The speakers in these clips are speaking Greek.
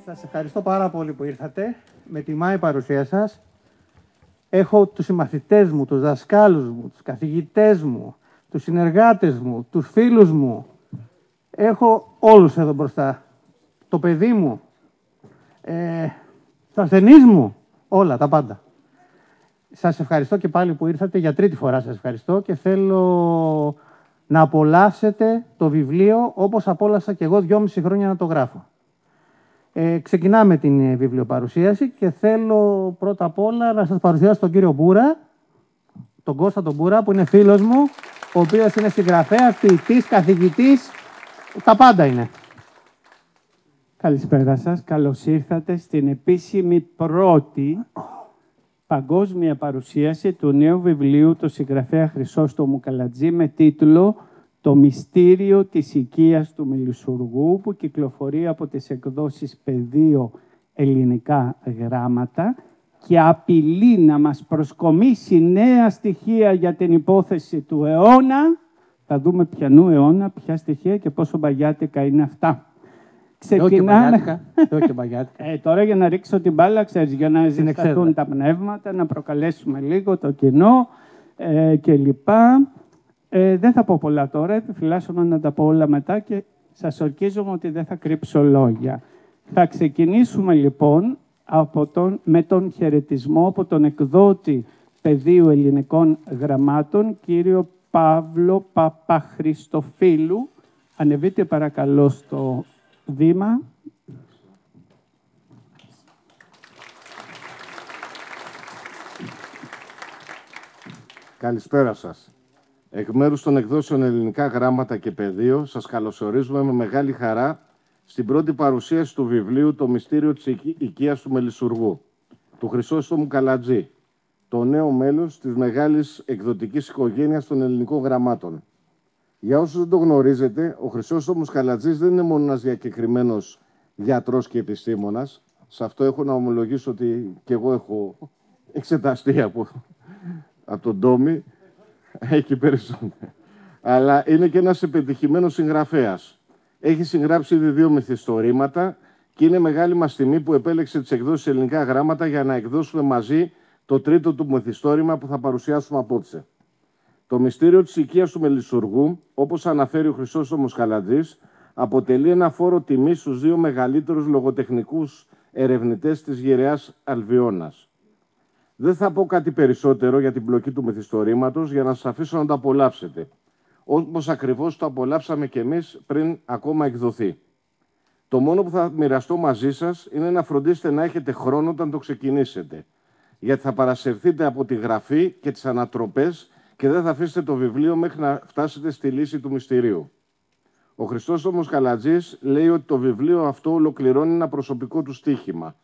Σας ευχαριστώ πάρα πολύ που ήρθατε. Με τιμά η παρουσία σας. Έχω τους συμμαθητές μου, τους δασκάλους μου, τους καθηγητές μου, τους συνεργάτες μου, τους φίλους μου. Έχω όλους εδώ μπροστά. Το παιδί μου, τους ασθενείς μου, όλα, τα πάντα. Σας ευχαριστώ και πάλι που ήρθατε. Για τρίτη φορά σας ευχαριστώ και θέλω να απολαύσετε το βιβλίο όπως απόλαυσα και εγώ 2,5 χρόνια να το γράφω. Ξεκινάμε την βιβλιοπαρουσίαση και θέλω πρώτα απ' όλα να σας παρουσιάσω τον κύριο Μπούρα, τον Κώστα τον Μπούρα, που είναι φίλος μου, ο οποίος είναι συγγραφέας, ποιητής, καθηγητής, τα πάντα είναι. Καλησπέρα σας. Καλώς ήρθατε στην επίσημη πρώτη παγκόσμια παρουσίαση του νέου βιβλίου του συγγραφέα Χρυσόστομου Καλατζή με τίτλο «Το μυστήριο της οικίας του Μελισσουργού», που κυκλοφορεί από τις εκδόσεις Πεδίο Ελληνικά Γράμματα και απειλεί να μας προσκομίσει νέα στοιχεία για την υπόθεση του αιώνα. Θα δούμε ποιανού αιώνα, ποια στοιχεία και πόσο μπαγιάτικα είναι αυτά. Ξεκινάμε. Τώρα για να ρίξω την μπάλα, ξέρεις, για να ζεσταθούν τα πνεύματα, να προκαλέσουμε λίγο το κοινό κλπ. Δεν θα πω πολλά τώρα, επιφυλάσσομαι να τα πω όλα μετά και σας ορκίζομαι ότι δεν θα κρύψω λόγια. Θα ξεκινήσουμε λοιπόν με τον χαιρετισμό από τον εκδότη Πεδίου Ελληνικών Γραμμάτων, κύριο Παύλο Παπαχριστοφίλου. Ανεβείτε παρακαλώ στο βήμα. Καλησπέρα σας. Εκ μέρους των εκδόσεων Ελληνικά Γράμματα και Πεδίο, σας καλωσορίζουμε με μεγάλη χαρά στην πρώτη παρουσίαση του βιβλίου «Το μυστήριο της οικίας του Μελισσουργού» του Χρυσόστομου Καλατζή, το νέο μέλος της μεγάλης εκδοτικής οικογένειας των Ελληνικών Γραμμάτων. Για όσους δεν το γνωρίζετε, ο Χρυσόστομος Καλατζής δεν είναι μόνο ένας διακεκριμένος γιατρός και επιστήμονας. Σε αυτό έχω να ομολογήσω ότι και εγώ έχω εξεταστεί από τον Τόμι. Έχει περισσότερο. Αλλά είναι και ένας επιτυχημένος συγγραφέας. Έχει συγγράψει ήδη 2 μυθιστορήματα και είναι μεγάλη μας τιμή που επέλεξε τις εκδόσεις Ελληνικά Γράμματα για να εκδώσουμε μαζί το τρίτο του μυθιστόρημα που θα παρουσιάσουμε απόψε. Το μυστήριο της οικίας του Μελισσουργού, όπως αναφέρει ο Χρυσόστομος Καλατζής, αποτελεί ένα φόρο τιμής στους 2 μεγαλύτερους λογοτεχνικούς ερευνητές της γεραιάς Αλβιώνας. Δεν θα πω κάτι περισσότερο για την πλοκή του μυθιστορήματος για να σας αφήσω να το απολαύσετε, όπως ακριβώς το απολαύσαμε κι εμείς πριν ακόμα εκδοθεί. Το μόνο που θα μοιραστώ μαζί σας είναι να φροντίσετε να έχετε χρόνο όταν το ξεκινήσετε, γιατί θα παρασυρθείτε από τη γραφή και τις ανατροπές και δεν θα αφήσετε το βιβλίο μέχρι να φτάσετε στη λύση του μυστηρίου. Ο Χρυσόστομος Καλατζής λέει ότι το βιβλίο αυτό ολοκληρώνει ένα προσωπικό του στοίχημα,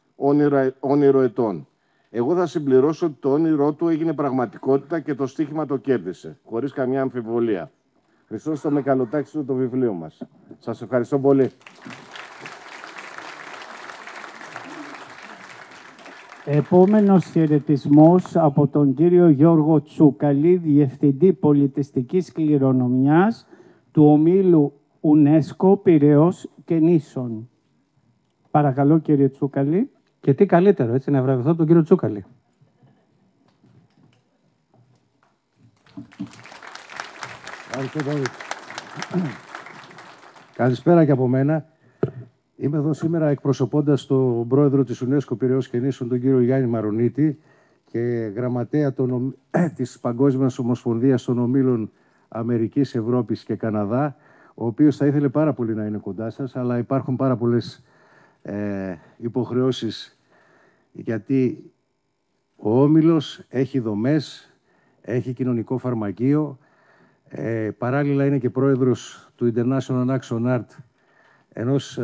όνειρο ετών. Εγώ θα συμπληρώσω ότι το όνειρό του έγινε πραγματικότητα και το στοίχημα το κέρδισε, χωρίς καμιά αμφιβολία. Χρυσόστομε, καλοτάξτε το βιβλίο μας. Σας ευχαριστώ πολύ. Επόμενος χαιρετισμός από τον κύριο Γιώργο Τσούκαλη, Διευθυντή Πολιτιστικής Κληρονομιάς του Ομίλου UNESCO Πειραιώς και Νήσων. Παρακαλώ κύριε Τσούκαλη. Και τι καλύτερο, έτσι, να βραβευτώ τον κύριο Τσούκαλη. Καλησπέρα και από μένα. Είμαι εδώ σήμερα εκπροσωπώντας τον πρόεδρο της UNESCO Πειραιώς και Νήσων, τον κύριο Γιάννη Μαρονίτη, και γραμματέα της Παγκόσμιας Ομοσπονδίας των Ομίλων Αμερικής, Ευρώπης και Καναδά, ο οποίος θα ήθελε πάρα πολύ να είναι κοντά σας, αλλά υπάρχουν πάρα πολλές υποχρεώσεις, γιατί ο Όμιλος έχει δομές, έχει κοινωνικό φαρμακείο, παράλληλα είναι και πρόεδρος του International Action Art, ενός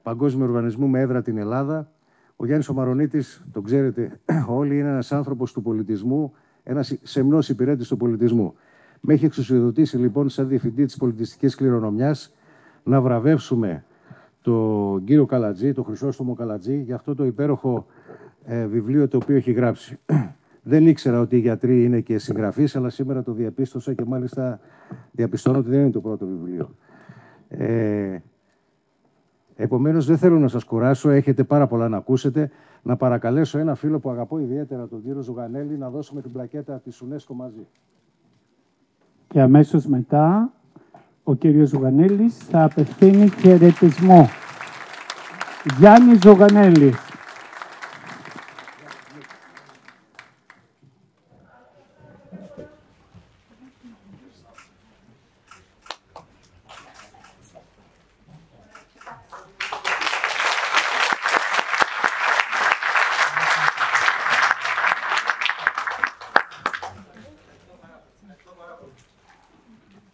παγκόσμιου οργανισμού με έδρα την Ελλάδα. Ο Γιάννης ο Μαρονίτης, τον ξέρετε όλοι, είναι ένας άνθρωπος του πολιτισμού, ένας σεμνός υπηρέτης του πολιτισμού. Με έχει εξουσιοδοτήσει λοιπόν σαν διευθυντή της πολιτιστικής κληρονομιάς να βραβεύσουμε τον κύριο Καλατζή, τον Χρυσόστομο Καλατζή, για αυτό το υπέροχο βιβλίο το οποίο έχει γράψει. Δεν ήξερα ότι οι γιατροί είναι και συγγραφείς, αλλά σήμερα το διαπίστωσα και μάλιστα διαπιστώνω ότι δεν είναι το πρώτο βιβλίο. Επομένως, δεν θέλω να σας κουράσω, έχετε πάρα πολλά να ακούσετε. Να παρακαλέσω ένα φίλο που αγαπώ ιδιαίτερα, τον κύριο Ζουγανέλη, να δώσουμε την πλακέτα της UNESCO μαζί. Και αμέσως μετά, ο κύριος Ζουγανέλης θα απευθύνει χαιρετισμό. Γιάννης Ζουγανέλης.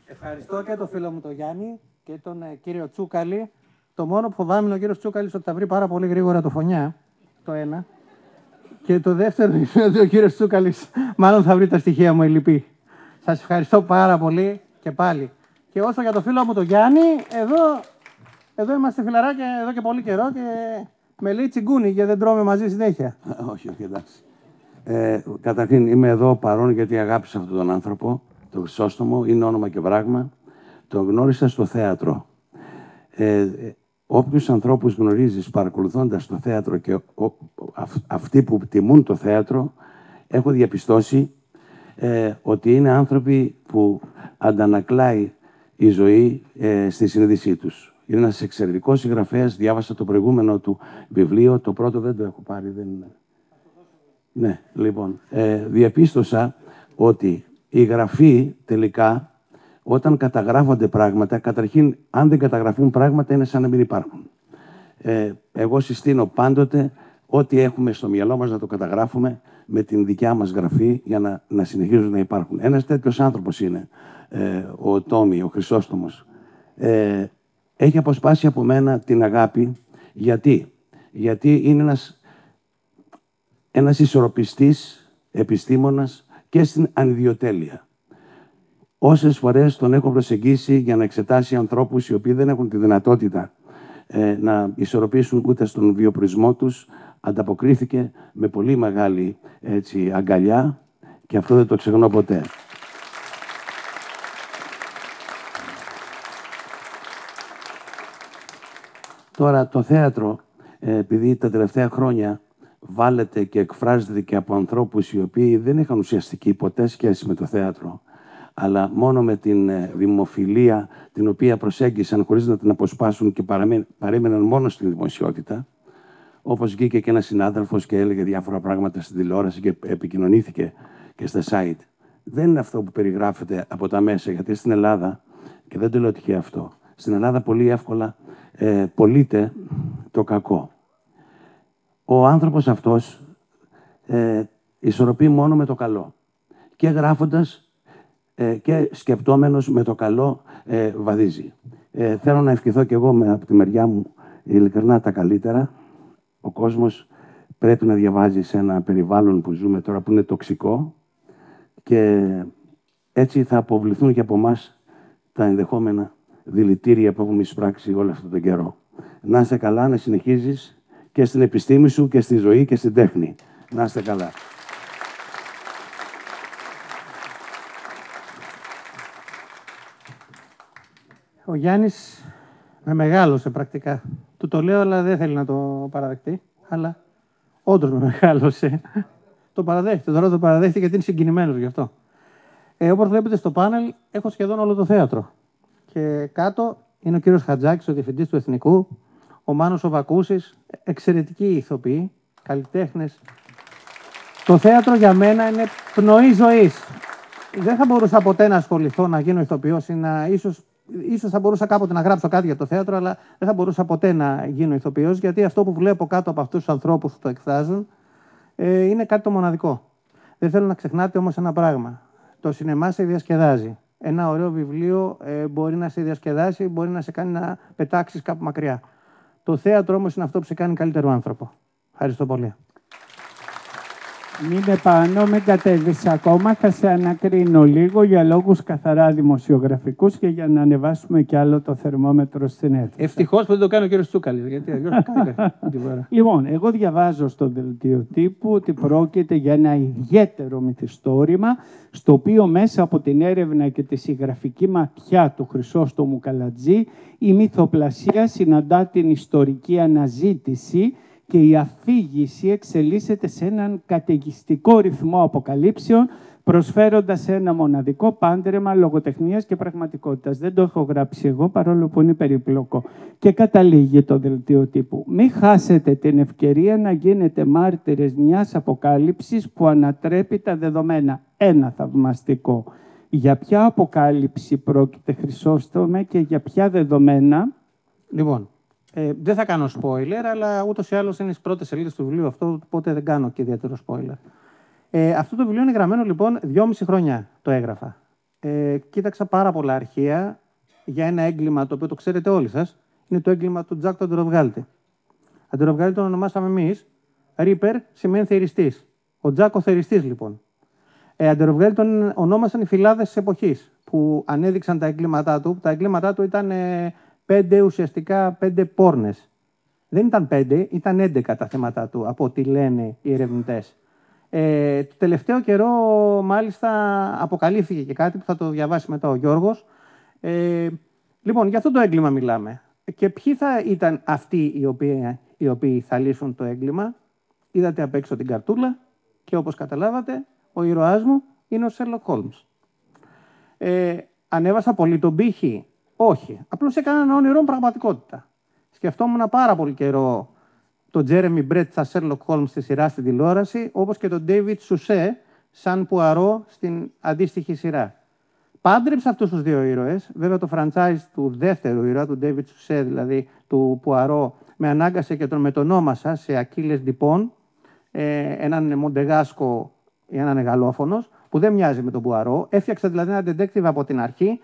Ευχαριστώ και τον φίλο μου τον Γιάννη και τον κύριο Τσούκαλη. Το μόνο που φοβάμαι είναι ο κύριος Τσούκαλης ότι θα βρει πάρα πολύ γρήγορα το φωνιά. Το ένα. Και το δεύτερο είναι ότι ο κύριος Τσούκαλης μάλλον θα βρει τα στοιχεία μου ελλειπή. Σας ευχαριστώ πάρα πολύ και πάλι. Και όσο για το φίλο μου τον Γιάννη, εδώ είμαστε φιλαράκια εδώ και πολύ καιρό και με λέει τσιγκούνι και δεν τρώμε μαζί συνέχεια. Όχι, εντάξει. Καταρχήν είμαι εδώ παρόν γιατί αγάπησα αυτόν τον άνθρωπο. Το Χρυσόστομο είναι όνομα και πράγμα. Τον γνώρισα στο θέατρο. Όποιους ανθρώπους γνωρίζεις παρακολουθώντας το θέατρο και αυτοί που τιμούν το θέατρο, έχω διαπιστώσει ότι είναι άνθρωποι που αντανακλάει η ζωή στη συνείδησή τους. Είναι ένας εξαιρετικός συγγραφέας. Διάβασα το προηγούμενο του βιβλίο. Το πρώτο δεν το έχω πάρει. Ναι, λοιπόν. Διαπίστωσα ότι η γραφή τελικά, όταν καταγράφονται πράγματα, καταρχήν, αν δεν καταγραφούν πράγματα, είναι σαν να μην υπάρχουν. Εγώ συστήνω πάντοτε ό,τι έχουμε στο μυαλό μας να το καταγράφουμε με την δικιά μας γραφή για να συνεχίζουν να υπάρχουν. Ένας τέτοιος άνθρωπος είναι ο Τόμι, ο Χρυσόστομος. Έχει αποσπάσει από μένα την αγάπη. Γιατί είναι ένας ισορροπιστής επιστήμονας και στην ανιδιοτέλεια. Όσες φορές τον έχω προσεγγίσει για να εξετάσει ανθρώπους οι οποίοι δεν έχουν τη δυνατότητα να ισορροπήσουν ούτε στον βιοπροισμό τους, ανταποκρίθηκε με πολύ μεγάλη αγκαλιά και αυτό δεν το ξεχνώ ποτέ. Τώρα το θέατρο, επειδή τα τελευταία χρόνια βάλετε και εκφράζεται και από ανθρώπους οι οποίοι δεν είχαν ουσιαστική ποτέ σχέση με το θέατρο, αλλά μόνο με την δημοφιλία την οποία προσέγγισαν χωρίς να την αποσπάσουν και παρέμεναν μόνο στην δημοσιότητα, όπως βγήκε και ένας συνάδελφος και έλεγε διάφορα πράγματα στην τηλεόραση και επικοινωνήθηκε και στα site. Δεν είναι αυτό που περιγράφεται από τα μέσα, γιατί στην Ελλάδα, και δεν το λέω τυχαία αυτό, στην Ελλάδα πολύ εύκολα πωλείται το κακό. Ο άνθρωπος αυτός ισορροπεί μόνο με το καλό. Και γράφοντας και σκεπτόμενος με το καλό βαδίζει. Θέλω να ευχηθώ και εγώ από τη μεριά μου ειλικρινά τα καλύτερα. Ο κόσμος πρέπει να διαβάζει σε ένα περιβάλλον που ζούμε τώρα που είναι τοξικό και έτσι θα αποβληθούν και από εμάς τα ενδεχόμενα δηλητήρια που έχουμε εισπράξει όλο αυτόν τον καιρό. Να είστε καλά, να συνεχίζεις και στην επιστήμη σου και στη ζωή και στην τέχνη. Να είστε καλά. Ο Γιάννης με μεγάλωσε πρακτικά. Του το λέω, αλλά δεν θέλει να το παραδεχτεί. Αλλά όντως με μεγάλωσε. Το παραδέχεται. Τώρα το παραδέχεται γιατί είναι συγκινημένος γι' αυτό. Όπως βλέπετε στο πάνελ, έχω σχεδόν όλο το θέατρο. Και κάτω είναι ο κύριος Χατζάκης, ο διευθυντής του Εθνικού, ο Μάνος ο Βακούσης, εξαιρετικοί ηθοποιοί, καλλιτέχνες. Το θέατρο για μένα είναι πνοή ζωής. Δεν θα μπορούσα ποτέ να ασχοληθώ να γίνω ηθοποιός ή ίσως θα μπορούσα κάποτε να γράψω κάτι για το θέατρο, αλλά δεν θα μπορούσα ποτέ να γίνω ηθοποιός, γιατί αυτό που βλέπω κάτω από αυτούς τους ανθρώπους που το εκφράζουν είναι κάτι το μοναδικό. Δεν θέλω να ξεχνάτε όμως ένα πράγμα. Το σινεμά σε διασκεδάζει. Ένα ωραίο βιβλίο μπορεί να σε διασκεδάσει, μπορεί να σε κάνει να πετάξεις κάπου μακριά. Το θέατρο όμως είναι αυτό που σε κάνει καλύτερο άνθρωπο. Ευχαριστώ πολύ. Μην επάνω, μην κατέβεις ακόμα. Θα σε ανακρίνω λίγο για λόγους καθαρά δημοσιογραφικούς και για να ανεβάσουμε κι άλλο το θερμόμετρο στην αίθουσα. Ευτυχώς που δεν το κάνει ο κύριος Τσούκαλης. Γιατί Λοιπόν, εγώ διαβάζω στο δελτίο τύπου ότι πρόκειται για ένα ιδιαίτερο μυθιστόρημα, στο οποίο μέσα από την έρευνα και τη συγγραφική ματιά του Χρυσόστομου Καλατζή, η μυθοπλασία συναντά την ιστορική αναζήτηση και η αφήγηση εξελίσσεται σε έναν καταιγιστικό ρυθμό αποκαλύψεων, προσφέροντας ένα μοναδικό πάντρεμα λογοτεχνίας και πραγματικότητας. Δεν το έχω γράψει εγώ, παρόλο που είναι περίπλοκο. Και καταλήγει το δελτίο τύπου. Μην χάσετε την ευκαιρία να γίνετε μάρτυρες μιας αποκάλυψης που ανατρέπει τα δεδομένα. Ένα θαυμαστικό. Για ποια αποκάλυψη πρόκειται, Χρυσόστομε, και για ποια δεδομένα? Λοιπόν, δεν θα κάνω spoiler, αλλά ούτως ή άλλως είναι στις πρώτες σελίδες του βιβλίου αυτό, οπότε δεν κάνω και ιδιαίτερο spoiler. Αυτό το βιβλίο είναι γραμμένο λοιπόν 2,5 χρόνια το έγραφα. Κοίταξα πάρα πολλά αρχεία για ένα έγκλημα το οποίο το ξέρετε όλοι σας. Είναι το έγκλημα του Τζακ του Αντεροβγάλτη. Αντεροβγάλτη τον ονομάσαμε εμείς. Ρίπερ σημαίνει θεριστής. Ο Τζακ ο θεριστής λοιπόν. Αντεροβγάλτη τον ονόμασαν οι φυλάδες της εποχής που ανέδειξαν τα εγκλήματά του. Τα εγκλήματά του ήταν 5 πόρνες. Δεν ήταν 5, ήταν 11 τα θέματα του από ό,τι λένε οι ερευνητές. Το τελευταίο καιρό, μάλιστα, αποκαλύφθηκε και κάτι που θα το διαβάσει μετά ο Γιώργος. Λοιπόν, για αυτό το έγκλημα μιλάμε. Και ποιοι θα ήταν αυτοί οι οποίοι θα λύσουν το έγκλημα? Είδατε απ' έξω την καρτούλα και όπως καταλάβατε, ο ήρωάς μου είναι ο Σέρλοκ Χόλμς. Ανέβασα πολύ τον πύχη? Όχι. Απλώς έκανα ένα όνειρο πραγματικότητα. Σκεφτόμουν πάρα πολύ καιρό τον Τζέρεμι Μπρέτ σαν Σέρλοκ Χόλμς στη σειρά στην τηλεόραση, όπως και τον Ντέιβιτ Σουσέ σαν Πουαρό στην αντίστοιχη σειρά. Πάντρεψα αυτούς τους δύο ήρωες. Βέβαια το franchise του δεύτερου ήρωα, του Ντέιβιτ Σουσέ, δηλαδή του Πουαρό, με ανάγκασε και τον μετονόμασα σε Ακίλες Ντιπών, έναν Μοντεγάσκο ή έναν Γαλλόφωνος, που δεν μοιάζει με τον Πουαρό. Έφτιαξα δηλαδή ένα detective από την αρχή,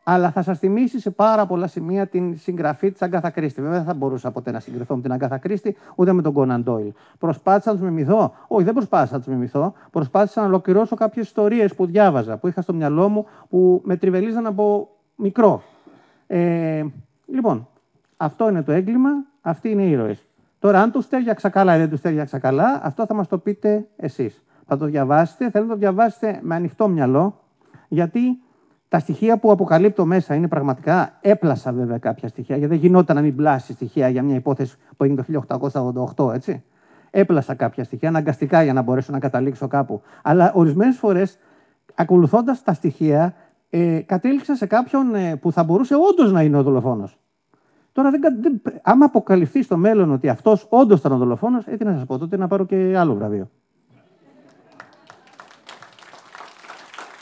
αλλά θα σας θυμίσει σε πάρα πολλά σημεία την συγγραφή της Αγκάθα Κρίστη. Βέβαια, δεν θα μπορούσα ποτέ να συγκριθώ με την Αγκάθα Κρίστη ούτε με τον Κόναν Ντόιλ. Προσπάθησα να τους μιμηθώ? Όχι, δεν προσπάθησα να τους μιμηθώ. Προσπάθησα να ολοκληρώσω κάποιες ιστορίες που διάβαζα, που είχα στο μυαλό μου, που με τριβελίζαν από μικρό. Λοιπόν, αυτό είναι το έγκλημα, αυτοί είναι οι ήρωες. Τώρα, αν τους τέριαξα καλά ή δεν τους τέριαξα καλά, αυτό θα μας το πείτε εσείς. Θα το διαβάσετε, θέλω να το διαβάσετε με ανοιχτό μυαλό, γιατί τα στοιχεία που αποκαλύπτω μέσα είναι πραγματικά. Έπλασα βέβαια κάποια στοιχεία, γιατί δεν γινόταν να μην πλάσει στοιχεία για μια υπόθεση που έγινε το 1888, έτσι. Έπλασα κάποια στοιχεία αναγκαστικά για να μπορέσω να καταλήξω κάπου. Αλλά ορισμένες φορές, ακολουθώντας τα στοιχεία, κατέληξα σε κάποιον που θα μπορούσε όντως να είναι ο δολοφόνος. Τώρα, άμα αποκαλυφθεί στο μέλλον ότι αυτός όντως ήταν ο δολοφόνος, τι να σας πω, τότε να πάρω και άλλο βραβείο.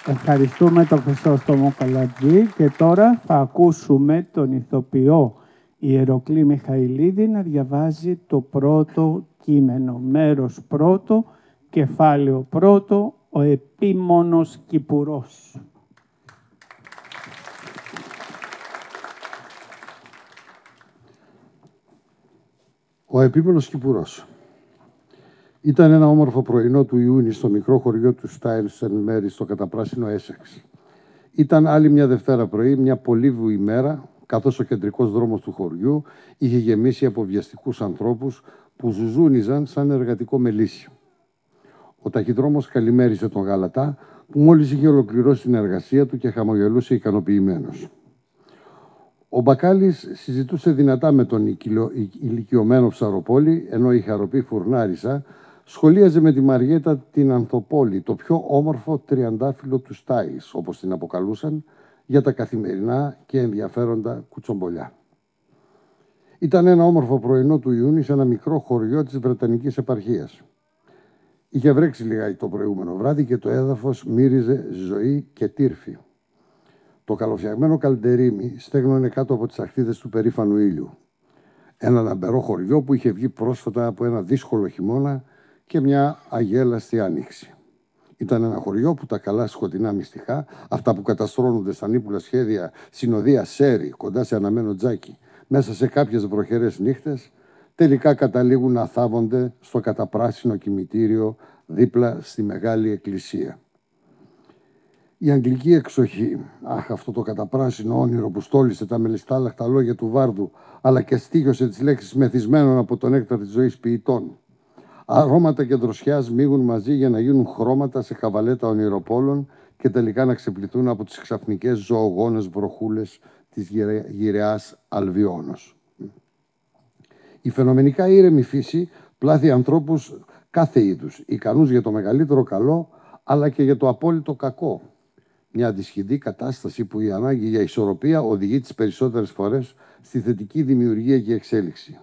Ευχαριστούμε τον Χρυσόστομο Καλατζή και τώρα θα ακούσουμε τον ηθοποιό Ιεροκλή Μιχαηλίδη να διαβάζει το πρώτο κείμενο, μέρος πρώτο, κεφάλαιο πρώτο, ο επίμονος Κυπουρός. Ο επίμονος Κυπουρός. Ήταν ένα όμορφο πρωινό του Ιούνιου στο μικρό χωριό του Στάιλ Σεν Μέρι στο καταπράσινο Έσεξ. Ήταν άλλη μια Δευτέρα πρωί, μια πολύβου ημέρα, καθώς ο κεντρικός δρόμος του χωριού είχε γεμίσει από βιαστικούς ανθρώπους που ζουζούνιζαν σαν εργατικό μελίσιο. Ο ταχυδρόμος καλημέρισε τον Γαλατά, που μόλις είχε ολοκληρώσει την εργασία του και χαμογελούσε ικανοποιημένος. Ο Μπακάλης συζητούσε δυνατά με τον ηλικιωμένο Ψαροπόλη, ενώ η χαροπή Φουρνάρισα σχολίαζε με τη Μαριέτα την Ανθοπόλη, το πιο όμορφο τριαντάφυλλο του Στάιλς, όπως την αποκαλούσαν, για τα καθημερινά και ενδιαφέροντα κουτσομπολιά. Ήταν ένα όμορφο πρωινό του Ιούνιου σε ένα μικρό χωριό της Βρετανικής επαρχίας. Είχε βρέξει λιγάκι το προηγούμενο βράδυ και το έδαφος μύριζε ζωή και τύρφη. Το καλοφτιαγμένο καλντερίμι στέγνωνε κάτω από τις αχθίδες του περήφανου ήλιου. Ένα λαμπερό χωριό που είχε βγει πρόσφατα από ένα δύσκολο χειμώνα και μια αγέλαστη άνοιξη. Ήταν ένα χωριό που τα καλά σκοτεινά μυστικά, αυτά που καταστρώνονται στα νύπουλα σχέδια συνοδεία Σέρι, κοντά σε αναμένο τζάκι, μέσα σε κάποιες βροχερές νύχτες, τελικά καταλήγουν να θάβονται στο καταπράσινο κημητήριο δίπλα στη μεγάλη εκκλησία. Η αγγλική εξοχή, αχ, αυτό το καταπράσινο όνειρο που στόλισε τα μελιστάλαχτα λόγια του Βάρδου, αλλά και στίγιωσε τις λέξεις μεθυσμένων από τον νέκταρ της ζωής ποιητών. Αρώματα και δροσιάς μίγουν μαζί για να γίνουν χρώματα σε καβαλέτα ονειροπόλων και τελικά να ξεπληθούν από τις ξαφνικές ζωογόνες βροχούλες της γυραιάς Αλβιώνος. Η φαινομενικά ήρεμη φύση πλάθει ανθρώπους κάθε είδους, ικανούς για το μεγαλύτερο καλό, αλλά και για το απόλυτο κακό. Μια αντισχυντή κατάσταση που η ανάγκη για ισορροπία οδηγεί τις περισσότερες φορές στη θετική δημιουργία και εξέλιξη.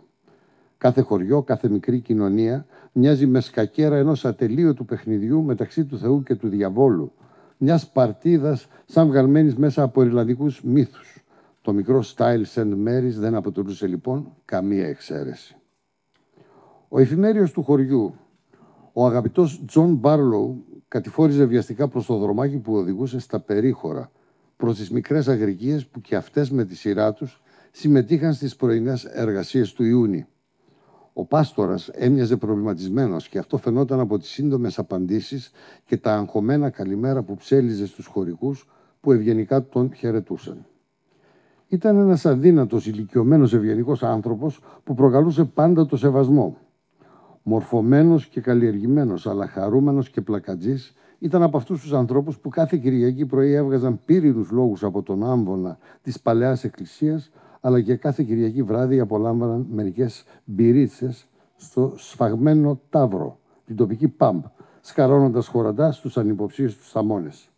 Κάθε χωριό, κάθε μικρή κοινωνία μοιάζει με σκακέρα ενός ατελείωτου παιχνιδιού μεταξύ του Θεού και του διαβόλου, μιας παρτίδας σαν βγαλμένης μέσα από ιρλανδικούς μύθους. Το μικρό Στάιλ Σεντ Μέρις δεν αποτελούσε λοιπόν καμία εξαίρεση. Ο εφημέριος του χωριού, ο αγαπητός Τζον Μπάρλοου, κατηφόριζε βιαστικά προς το δρομάκι που οδηγούσε στα περίχωρα, προς τις μικρές αγρικίες που και αυτές με τη σειρά τους συμμετείχαν στις πρωινές εργασίες του Ιούνι. Ο πάστορας έμοιαζε προβληματισμένος και αυτό φαινόταν από τις σύντομες απαντήσεις και τα αγχωμένα καλημέρα που ψέλιζε στους χωρικούς που ευγενικά τον χαιρετούσαν. Ήταν ένας αδύνατος, ηλικιωμένος, ευγενικός άνθρωπος που προκαλούσε πάντα το σεβασμό. Μορφωμένος και καλλιεργημένος, αλλά χαρούμενος και πλακατζής, ήταν από αυτούς τους ανθρώπους που κάθε Κυριακή πρωί έβγαζαν πύρινους λόγους από τον άμβονα της Παλαιάς Εκκλησίας, αλλά και κάθε Κυριακή βράδυ απολάμβαναν μερικές μπυρίτσες στο σφαγμένο Ταύρο, την τοπική Πάμπ, σκαρώνοντας χωρατά στους ανυποψίους τους θαμώνες.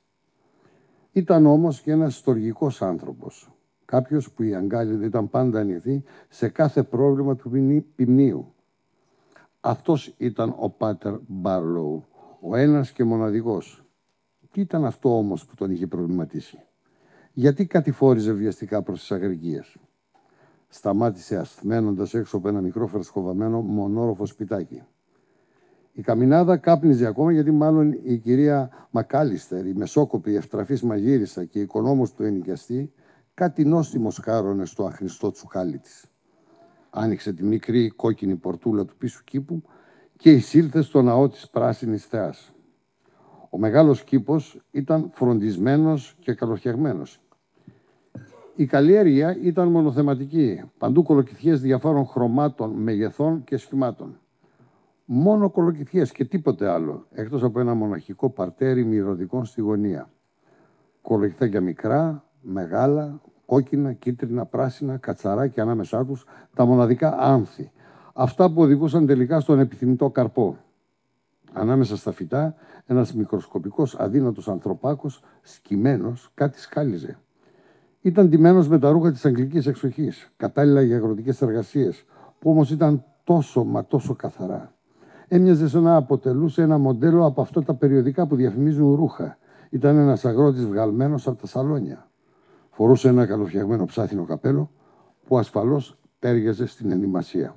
Ήταν όμως και ένας στοργικός άνθρωπος, κάποιος που η αγκάλια ήταν πάντα ανοιχτή σε κάθε πρόβλημα του ποιμνίου. Αυτός ήταν ο Πάτερ Μπάρλοου, ο ένας και μοναδικός. Τι ήταν αυτό όμως που τον είχε προβληματίσει? Γιατί κατηφόριζε βιαστικά προς τις αγρικίες? Σταμάτησε ασθμένοντας έξω από ένα μικρό φρεσκοβαμένο μονόροφο σπιτάκι. Η καμινάδα κάπνιζε ακόμα, γιατί μάλλον η κυρία Μακάλιστερ, η μεσόκοπη ευτραφής μαγείρισα και η οικονόμος του ενοικιαστή, κάτι νόστιμο σκάρωνε στο αχρηστό τσουκάλι της. Άνοιξε τη μικρή κόκκινη πορτούλα του πίσω κήπου και εισήλθε στο ναό της Πράσινης Θεάς. Ο μεγάλος κήπος ήταν φροντισμένος και καλοφτιαγμένος. Η καλλιέργεια ήταν μονοθεματική, παντού κολοκυθιές διαφόρων χρωμάτων, μεγεθών και σχημάτων. Μόνο κολοκυθιές και τίποτε άλλο, εκτός από ένα μοναχικό παρτέρι μυρωδικών στη γωνία. Κολοκυθάκια μικρά, μεγάλα, κόκκινα, κίτρινα, πράσινα, κατσαράκια ανάμεσά τους, τα μοναδικά άνθη. Αυτά που οδηγούσαν τελικά στον επιθυμητό καρπό. Ανάμεσα στα φυτά, ένας μικροσκοπικός αδύνατος ανθρωπάκος, σκυμμένος, κάτι σκάλιζε. Ήταν ντυμένος με τα ρούχα της αγγλικής εξοχής, κατάλληλα για αγροτικές εργασίες, που όμως ήταν τόσο μα τόσο καθαρά. Έμοιαζε σαν να αποτελούσε ένα μοντέλο από αυτά τα περιοδικά που διαφημίζουν ρούχα. Ήταν ένας αγρότης βγαλμένος από τα σαλόνια. Φορούσε ένα καλοφτιαγμένο ψάθινο καπέλο που ασφαλώς τέριαζε στην ενημασία.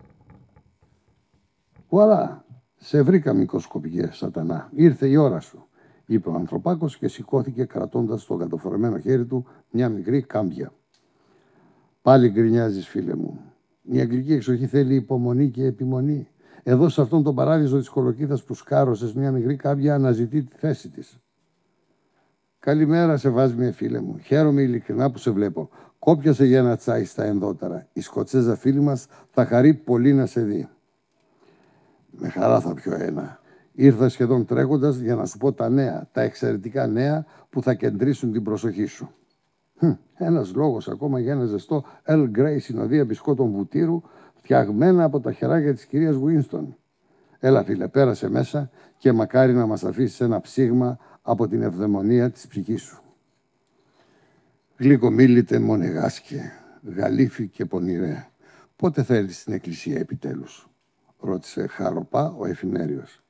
«Βουαλά, σε βρήκα μικροσκοπικέ, σατανά. Ήρθε η ώρα σου», είπε ο ανθρωπάκος και σηκώθηκε κρατώντας στο κατοφορεμένο χέρι του μια μικρή κάμπια. «Πάλι γκρινιάζεις, φίλε μου. Η αγγλική εξοχή θέλει υπομονή και επιμονή. Εδώ σε αυτόν τον παράδεισο της κολοκύθας που σκάρωσες, μια μικρή κάμπια αναζητεί τη θέση της». «Καλημέρα, Σεβάσμιε, φίλε μου. Χαίρομαι ειλικρινά που σε βλέπω. Κόπιασε για ένα τσάι στα ενδότερα. Η Σκοτσέζα φίλη μας θα χαρεί πολύ να σε δει». «Με χαρά θα πιω ένα. Ήρθα σχεδόν τρέχοντας για να σου πω τα νέα, τα εξαιρετικά νέα που θα κεντρήσουν την προσοχή σου». Ένας λόγος ακόμα για ένα ζεστό Earl Grey συνοδεία μπισκότων βουτύρου, φτιαγμένα από τα χεράκια της κυρίας Winston. «Έλα, φίλε, πέρασε μέσα και μακάρι να μας αφήσεις ένα ψήγμα από την ευδαιμονία της ψυχής σου». «Γλυκομίλητε μονεγάσκε, γαλήφι και πονηρέ. Πότε θα έρθεις στην εκκλησία επιτέλους?» ρώτησε χαροπά ο εφημέριος.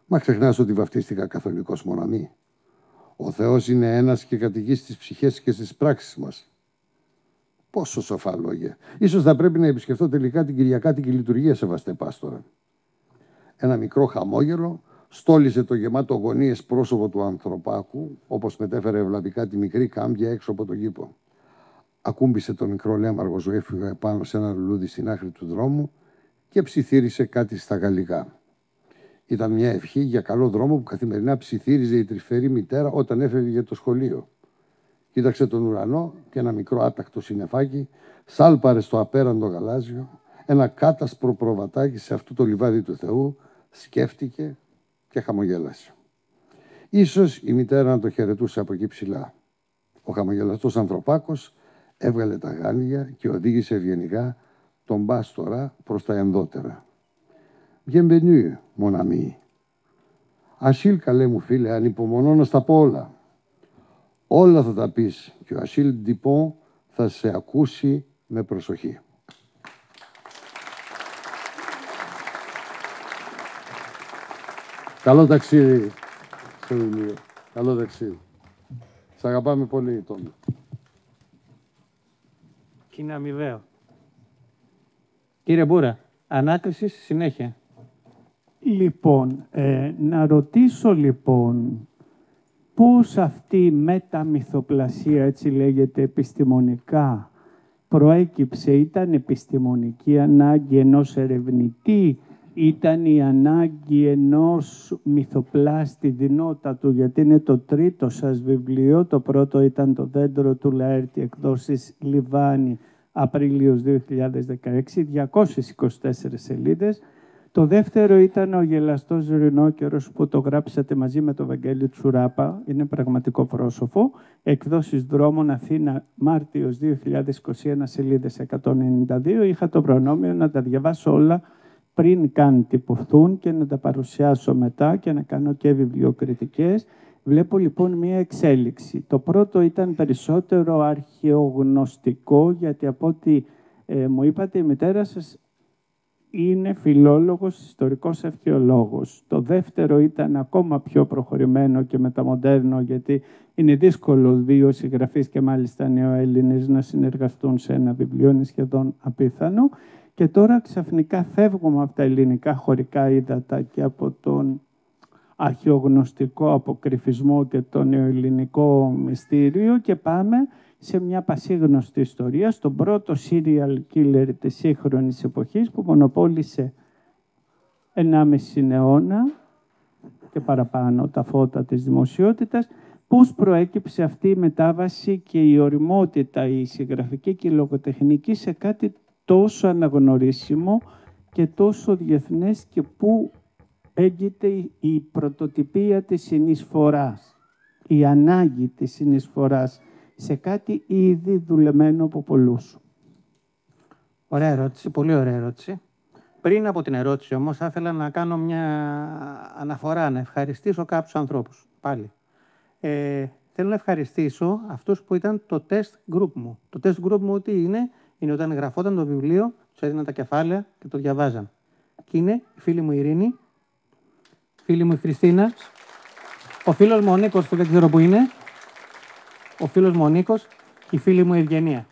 «Μα ξεχνάς ότι βαφτίστηκα καθολικός, μοναμή. Ο Θεός είναι ένας και κατοικεί στις ψυχές και στις πράξεις μας». «Πόσο σοφά λόγια. Ίσως θα πρέπει να επισκεφτώ τελικά την κυριακάτικη λειτουργία, σεβαστέ πάστορα». Ένα μικρό χαμόγελο στόλιζε το γεμάτο γωνίες πρόσωπο του ανθρωπάκου, όπως μετέφερε ευλαβικά τη μικρή κάμπια έξω από τον κήπο. Ακούμπησε το μικρό λέμαργο ζωέφυγο επάνω σε ένα λουλούδι στην άκρη του δρόμου και ψιθύρισε κάτι στα γαλλικά. Ήταν μια ευχή για καλό δρόμο που καθημερινά ψιθύριζε η τρυφερή μητέρα όταν έφευγε για το σχολείο. Κοίταξε τον ουρανό και ένα μικρό άτακτο συννεφάκι σάλπαρε στο απέραντο γαλάζιο, ένα κάτασπρο προβατάκι σε αυτό το λιβάδι του Θεού, σκέφτηκε και χαμογέλασε. Ίσως η μητέρα να το χαιρετούσε από εκεί ψηλά. Ο χαμογελαστός ανθρωπάκος έβγαλε τα γάντια και οδήγησε ευγενικά τον μπάστορα προς τα ενδότερα. «Bienvenue, mon ami». «Ασίλ, καλέ μου φίλε, ανυπομονώ να στα πω όλα». «Όλα θα τα πεις και ο Ασίλ Ντιπον θα σε ακούσει με προσοχή». Καλό ταξίδι στο βιβλίο. Καλό ταξίδι. Σ' αγαπάμε πολύ, Τόμι. Και είναι αμοιβαίο. Κύριε Μπούρα, ανάκριση στη συνέχεια. Λοιπόν, να ρωτήσω λοιπόν πώς αυτή η μεταμυθοπλασία, έτσι λέγεται επιστημονικά, προέκυψε, ήταν επιστημονική ανάγκη ενός ερευνητή, ήταν η ανάγκη ενός μυθοπλάστη δεινότατου, γιατί είναι το τρίτο σας βιβλίο. Το πρώτο ήταν «Το δέντρο του Λαέρτη», εκδόσεις Λιβάνι, Απρίλιος 2016, 224 σελίδες. Το δεύτερο ήταν «Ο γελαστός ρινόκερος» που το γράψατε μαζί με τον Βαγγέλη Τσουράπα, είναι πραγματικό πρόσωπο, εκδόσεις Δρόμων, Αθήνα, Μάρτιος 2021, σελίδες 192. Είχα το προνόμιο να τα διαβάσω όλα πριν καν τυπωθούν και να τα παρουσιάσω μετά και να κάνω και βιβλιοκριτικές. Βλέπω λοιπόν μία εξέλιξη. Το πρώτο ήταν περισσότερο αρχαιογνωστικό, γιατί από ό,τι μου είπατε η μητέρα σας είναι φιλόλογος, ιστορικός αρχαιολόγος. Το δεύτερο ήταν ακόμα πιο προχωρημένο και μεταμοντέρνο, γιατί είναι δύσκολο δύο συγγραφείς και μάλιστα νεοέλληνες να συνεργαστούν σε ένα βιβλίο, είναι σχεδόν απίθανο. Και τώρα ξαφνικά φεύγουμε από τα ελληνικά χωρικά ύδατα και από τον αρχαιογνωστικό αποκρυφισμό και το νεοελληνικό μυστήριο και πάμε σε μια πασίγνωστη ιστορία, στον πρώτο serial killer της σύγχρονης εποχής που μονοπόλησε 1,5 αιώνα και παραπάνω τα φώτα της δημοσιότητας. Πώς προέκυψε αυτή η μετάβαση και η ωριμότητα, η συγγραφική και η λογοτεχνική σε κάτι τόσο αναγνωρίσιμο και τόσο διεθνές, και πού έγκυται η πρωτοτυπία της συνεισφοράς, η ανάγκη της συνεισφοράς σε κάτι ήδη δουλεμένο από πολλούς. Ωραία ερώτηση, πολύ ωραία ερώτηση. Πριν από την ερώτηση όμως θα ήθελα να κάνω μια αναφορά, να ευχαριστήσω κάποιους ανθρώπους πάλι. Θέλω να ευχαριστήσω αυτούς που ήταν το test group μου. Το test group μου τι είναι? Είναι όταν γραφόταν το βιβλίο, τους έδιναν τα κεφάλαια και το διαβάζαν. Και είναι η φίλη μου η Ειρήνη, η φίλη μου η Χριστίνα, ο φίλος μου ο Νίκος που δεν ξέρω που είναι, ο φίλος μου ο Νίκος και η φίλη μου η Ευγενία.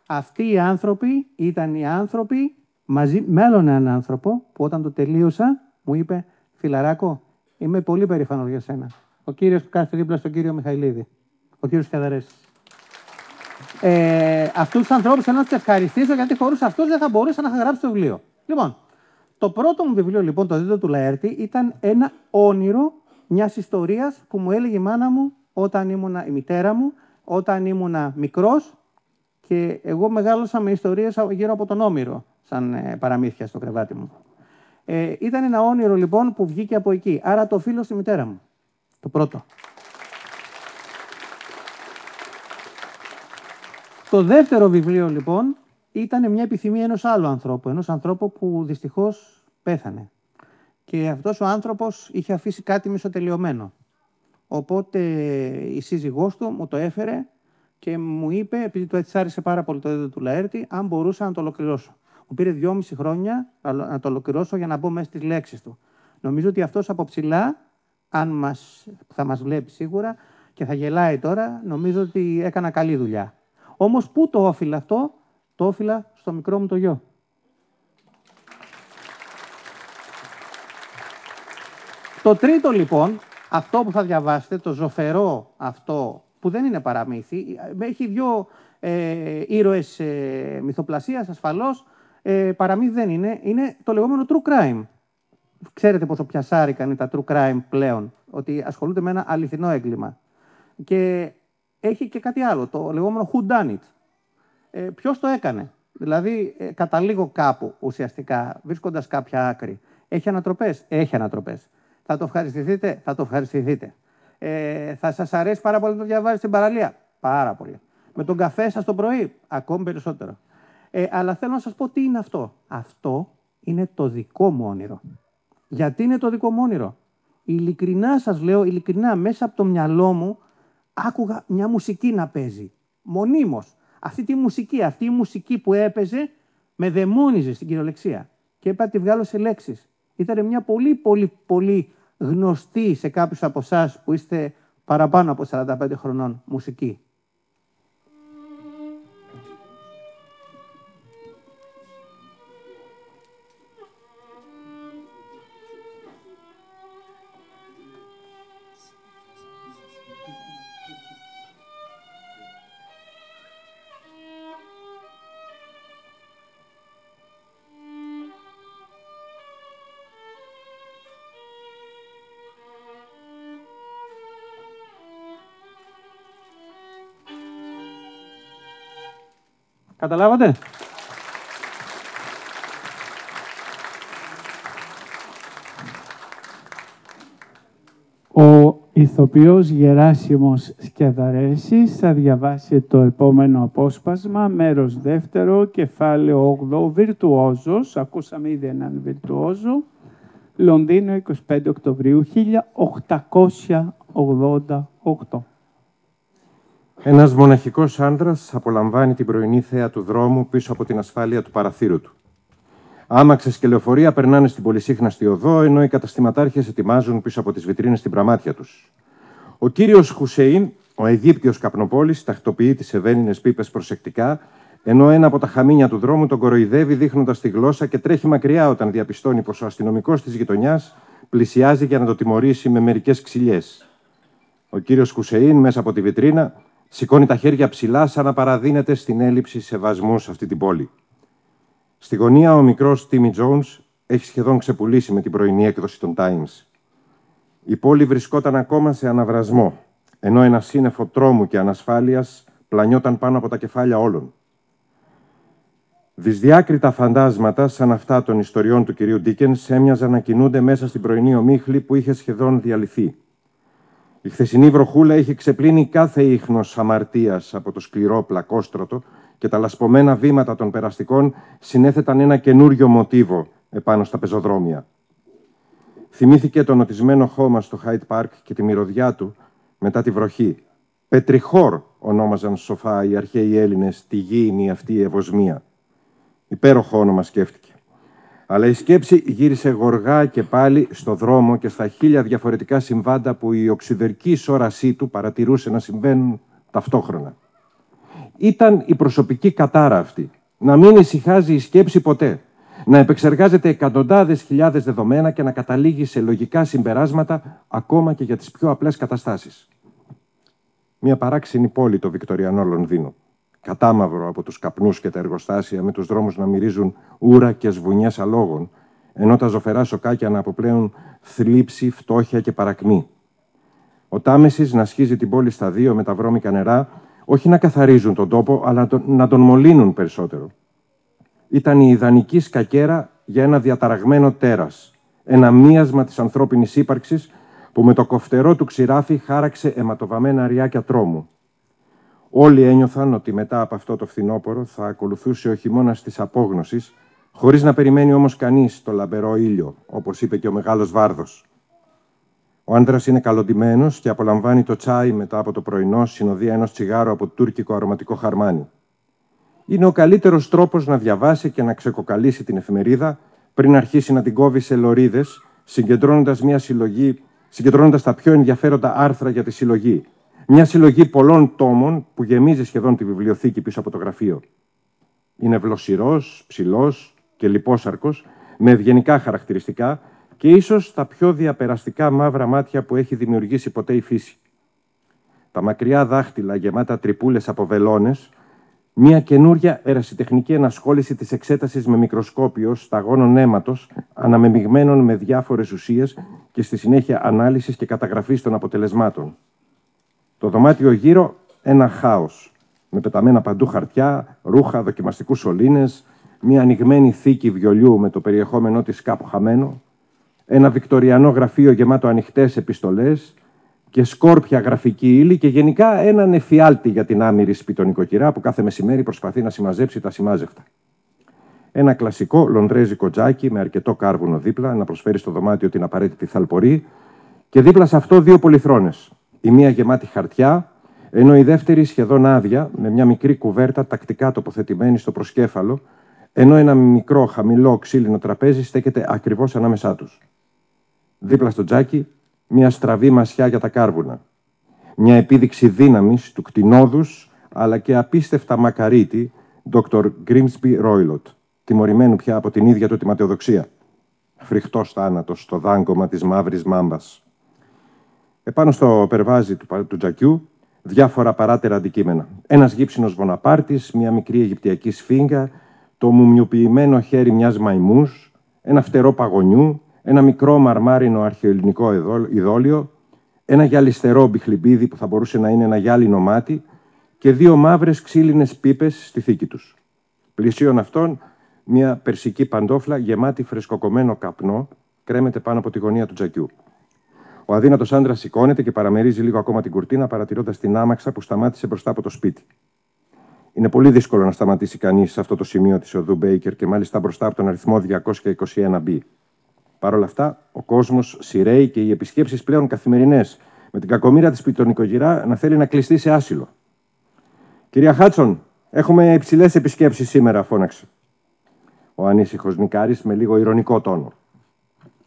Αυτοί οι άνθρωποι ήταν οι άνθρωποι, μαζί με άλλον έναν άνθρωπο, που όταν το τελείωσα μου είπε «Φιλαράκο, είμαι πολύ περήφανος για σένα». Ο κύριος που κάθεται δίπλα στον κύριο Μιχαηλίδη, ο κύριος Θεαδαρέσης. Αυτούς τους ανθρώπους θέλω να τους ευχαριστήσω, γιατί χωρίς αυτούς δεν θα μπορούσα να είχα γράψει το βιβλίο. Λοιπόν, το πρώτο μου βιβλίο, λοιπόν, το δέντρο του Λαέρτη, ήταν ένα όνειρο μιας ιστορίας που μου έλεγε η μάνα μου όταν ήμουνα, η μητέρα μου, όταν ήμουνα μικρός, και εγώ μεγάλωσα με ιστορίες γύρω από τον Όμηρο, σαν παραμύθια στο κρεβάτι μου. Ήταν ένα όνειρο, λοιπόν, που βγήκε από εκεί. Άρα το οφείλω στη μητέρα μου. Το πρώτο. Το δεύτερο βιβλίο, λοιπόν, ήταν μια επιθυμία ενός άλλου ανθρώπου. Ενός ανθρώπου που δυστυχώς πέθανε. Και αυτός ο άνθρωπος είχε αφήσει κάτι μισοτελειωμένο. Οπότε η σύζυγός του μου το έφερε και μου είπε, επειδή του έτσι άρεσε πάρα πολύ το δέντρο του Λαέρτη, αν μπορούσα να το ολοκληρώσω. Μου πήρε 2,5 χρόνια να το ολοκληρώσω για να μπω μέσα στις λέξεις του. Νομίζω ότι αυτός από ψηλά, θα μας βλέπει σίγουρα και θα γελάει τώρα, νομίζω ότι έκανα καλή δουλειά. Όμως πού το όφιλα αυτό? Το όφιλα στο μικρό μου το γιο. Το τρίτο, λοιπόν, αυτό που θα διαβάσετε, το ζωφερό αυτό, που δεν είναι παραμύθι, έχει δύο ήρωες μυθοπλασίας ασφαλώς, παραμύθι δεν είναι. Είναι το λεγόμενο true crime. Ξέρετε πόσο πιασάρικα είναι τα true crime πλέον, ότι ασχολούνται με ένα αληθινό έγκλημα. Και έχει και κάτι άλλο, το λεγόμενο who done it. Ποιος το έκανε. Δηλαδή, καταλήγω κάπου ουσιαστικά, βρίσκοντας κάποια άκρη. Έχει ανατροπές. Έχει ανατροπές. Θα το ευχαριστηθείτε. Θα το ευχαριστηθείτε. Θα σας αρέσει πάρα πολύ να το διαβάζετε στην παραλία. Πάρα πολύ. Με τον καφέ σας το πρωί. Ακόμη περισσότερο. Αλλά θέλω να σας πω τι είναι αυτό. Αυτό είναι το δικό μου όνειρο. Γιατί είναι το δικό μου όνειρο. Ειλικρινά σας λέω, ειλικρινά, μέσα από το μυαλό μου άκουγα μια μουσική να παίζει. Μονίμως. Αυτή η μουσική που έπαιζε με δαιμόνιζε στην κυριολεξία. Και είπα να τη βγάλω σε λέξεις. Ήταν μια πολύ γνωστή σε κάποιους από εσάς που είστε παραπάνω από 45 χρονών μουσική. Καταλάβατε. Ο ηθοποιός Γεράσιμος Σκεδαρέσης θα διαβάσει το επόμενο απόσπασμα, μέρος δεύτερο, κεφάλαιο 8, βιρτουόζος. Ακούσαμε ήδη έναν βιρτουόζο. Λονδίνο, 25 Οκτωβρίου 1888. Ένας μοναχικός άντρας απολαμβάνει την πρωινή θέα του δρόμου πίσω από την ασφάλεια του παραθύρου του. Άμαξες και λεωφορεία περνάνε στην πολυσύχναστη οδό, ενώ οι καταστηματάρχες ετοιμάζουν πίσω από τις βιτρίνες την πραμάτια τους. Ο κύριος Χουσέιν, ο Αιγύπτιος καπνοπόλης, τακτοποιεί τις ευαίνινες πίπες προσεκτικά, ενώ ένα από τα χαμίνια του δρόμου τον κοροϊδεύει δείχνοντας τη γλώσσα και τρέχει μακριά όταν διαπιστώνει πως ο αστυνομικός της γειτονιάς πλησιάζει για να το τιμωρήσει με μερικές ξυλιές. Ο κύριος Χουσέιν, μέσα από τη βιτρίνα, σηκώνει τα χέρια ψηλά σαν να παραδίνεται στην έλλειψη σεβασμού σε αυτή την πόλη. Στη γωνία ο μικρός Τίμι Τζόουνς έχει σχεδόν ξεπουλήσει με την πρωινή έκδοση των Times. Η πόλη βρισκόταν ακόμα σε αναβρασμό, ενώ ένα σύννεφο τρόμου και ανασφάλειας πλανιόταν πάνω από τα κεφάλια όλων. Δυσδιάκριτα φαντάσματα σαν αυτά των ιστοριών του κυρίου Ντίκενς έμοιαζαν να κινούνται μέσα στην πρωινή ομίχλη που είχε σχεδόν διαλυθεί. Η χθεσινή βροχούλα είχε ξεπλύνει κάθε ίχνος αμαρτίας από το σκληρό πλακόστρωτο και τα λασπωμένα βήματα των περαστικών συνέθεταν ένα καινούριο μοτίβο επάνω στα πεζοδρόμια. Θυμήθηκε το νοτισμένο χώμα στο Hyde Park και τη μυρωδιά του μετά τη βροχή. Πετριχώρ ονόμαζαν σοφά οι αρχαίοι Έλληνες τη γήινη αυτή ευωσμία. Υπέροχο όνομα σκέφτηκε. Αλλά η σκέψη γύρισε γοργά και πάλι στο δρόμο και στα 1000 διαφορετικά συμβάντα που η οξυδερκή σώρασή του παρατηρούσε να συμβαίνουν ταυτόχρονα. Ήταν η προσωπική κατάρα αυτή. Να μην ησυχάζει η σκέψη ποτέ. Να επεξεργάζεται εκατοντάδες χιλιάδες δεδομένα και να καταλήγει σε λογικά συμπεράσματα ακόμα και για τις πιο απλές καταστάσεις. Μια παράξενη πόλη το Βικτωριανό Λονδίνο. Κατάμαυρο από τους καπνούς και τα εργοστάσια, με τους δρόμους να μυρίζουν ούρα και σβουνιές αλόγων, ενώ τα ζωφερά σοκάκια να αποπλέουν θλίψη, φτώχεια και παρακμή. Ο Τάμεσης να σχίζει την πόλη στα δύο με τα βρώμικα νερά, όχι να καθαρίζουν τον τόπο, αλλά να τον μολύνουν περισσότερο. Ήταν η ιδανική σκακέρα για ένα διαταραγμένο τέρας, ένα μίασμα της ανθρώπινης ύπαρξης που με το κοφτερό του ξηράφι χάραξε αιματοβαμμένα αριάκια τρόμου. Όλοι ένιωθαν ότι μετά από αυτό το φθινόπωρο θα ακολουθούσε ο χειμώνας της απόγνωσης, χωρίς να περιμένει όμως κανείς το λαμπερό ήλιο, όπως είπε και ο μεγάλος Βάρδος. Ο άντρας είναι καλοντημένος και απολαμβάνει το τσάι μετά από το πρωινό, συνοδεία ενός τσιγάρου από τουρκικό αρωματικό χαρμάνι. Είναι ο καλύτερος τρόπος να διαβάσει και να ξεκοκαλίσει την εφημερίδα πριν αρχίσει να την κόβει σε λωρίδες, συγκεντρώνοντας τα πιο ενδιαφέροντα άρθρα για τη συλλογή. Μια συλλογή πολλών τόμων που γεμίζει σχεδόν τη βιβλιοθήκη πίσω από το γραφείο. Είναι βλοσιρός, ψηλός και λιπόσαρκος, με ευγενικά χαρακτηριστικά και ίσως τα πιο διαπεραστικά μαύρα μάτια που έχει δημιουργήσει ποτέ η φύση. Τα μακριά δάχτυλα γεμάτα τρυπούλες από βελόνες Μια καινούρια ερασιτεχνική ενασχόληση της εξέτασης με μικροσκόπιο σταγόνων αίματος, αναμεμειγμένων με διάφορες ουσίες και στη συνέχεια ανάλυσης και καταγραφής των αποτελεσμάτων. Το δωμάτιο γύρω, ένα χάος, με πεταμένα παντού χαρτιά, ρούχα, δοκιμαστικούς σωλήνες, μια ανοιγμένη θήκη βιολιού με το περιεχόμενό της κάπου χαμένο, ένα βικτοριανό γραφείο γεμάτο ανοιχτές επιστολές και σκόρπια γραφική ύλη και γενικά έναν εφιάλτη για την άμυρη σπιτονικοκυρά που κάθε μεσημέρι προσπαθεί να συμμαζέψει τα σημάζευτα. Ένα κλασικό λονδρέζικο τζάκι με αρκετό κάρβουνο δίπλα να προσφέρει στο δωμάτιο την απαραίτητη θαλπορή και δίπλα σε αυτό δύο πολυθρόνες. Η μία γεμάτη χαρτιά, ενώ η δεύτερη σχεδόν άδεια με μια μικρή κουβέρτα τακτικά τοποθετημένη στο προσκέφαλο, ενώ ένα μικρό χαμηλό ξύλινο τραπέζι στέκεται ακριβώς ανάμεσά τους. Δίπλα στο τζάκι, μια στραβή μασιά για τα κάρβουνα. Μια επίδειξη δύναμης του κτηνόδους, αλλά και απίστευτα μακαρίτη, Dr. Grimsby Roylott, τιμωρημένου πια από την ίδια του τη ματαιοδοξία. Φρικτός θάνατος στο δάγκωμα της μαύρης μάμπας. Επάνω στο περβάζι του τζακιού, διάφορα παράτερα αντικείμενα. Ένας γύψινος Βοναπάρτης, μια μικρή αιγυπτιακή σφίγγα, το μουμιοποιημένο χέρι μιας μαϊμούς, ένα φτερό παγωνιού, ένα μικρό μαρμάρινο αρχαιοελληνικό ειδόλιο, ένα γυαλιστερό μπιχλιμπίδι που θα μπορούσε να είναι ένα γυάλινο μάτι και δύο μαύρες ξύλινες πίπες στη θήκη τους. Πλησίον αυτών, μια περσική παντόφλα γεμάτη φρεσκοκομμένο καπνό κρέμεται πάνω από τη γωνία του τζακιού. Ο αδύνατος άντρας σηκώνεται και παραμερίζει λίγο ακόμα την κουρτίνα, παρατηρώντας την άμαξα που σταμάτησε μπροστά από το σπίτι. Είναι πολύ δύσκολο να σταματήσει κανείς σε αυτό το σημείο της οδού Μπέικερ και μάλιστα μπροστά από τον αριθμό 221B. Παρ' όλα αυτά, ο κόσμος σειραίει και οι επισκέψεις πλέον καθημερινές, με την κακομοίρα της σπιτονικογυρά να θέλει να κλειστεί σε άσυλο. «Κυρία Χάτσον, έχουμε υψηλές επισκέψεις σήμερα», φώναξε ο ανήσυχος νικάρης με λίγο ειρωνικό τόνο.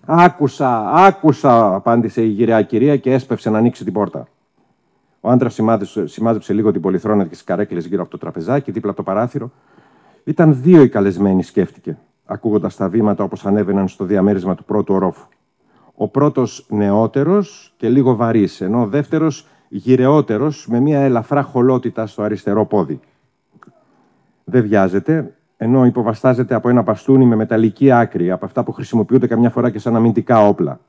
Άκουσα», απάντησε η γυραιά κυρία και έσπευσε να ανοίξει την πόρτα. Ο άντρας σημάδεψε λίγο την πολυθρόνα και τις καρέκλες γύρω από το τραπεζάκι, δίπλα από το παράθυρο. Ήταν δύο οι καλεσμένοι, σκέφτηκε, ακούγοντας τα βήματα όπως ανέβαιναν στο διαμέρισμα του πρώτου ορόφου. Ο πρώτος νεότερος και λίγο βαρύς, ενώ ο δεύτερος γυρεότερος με μια ελαφρά χολότητα στο αριστερό πόδι. Δεν βιάζεται, ενώ υποβαστάζεται από ένα μπαστούνι με μεταλλική άκρη, από αυτά που χρησιμοποιούνται καμιά φορά και σαν αμυντικά όπλα.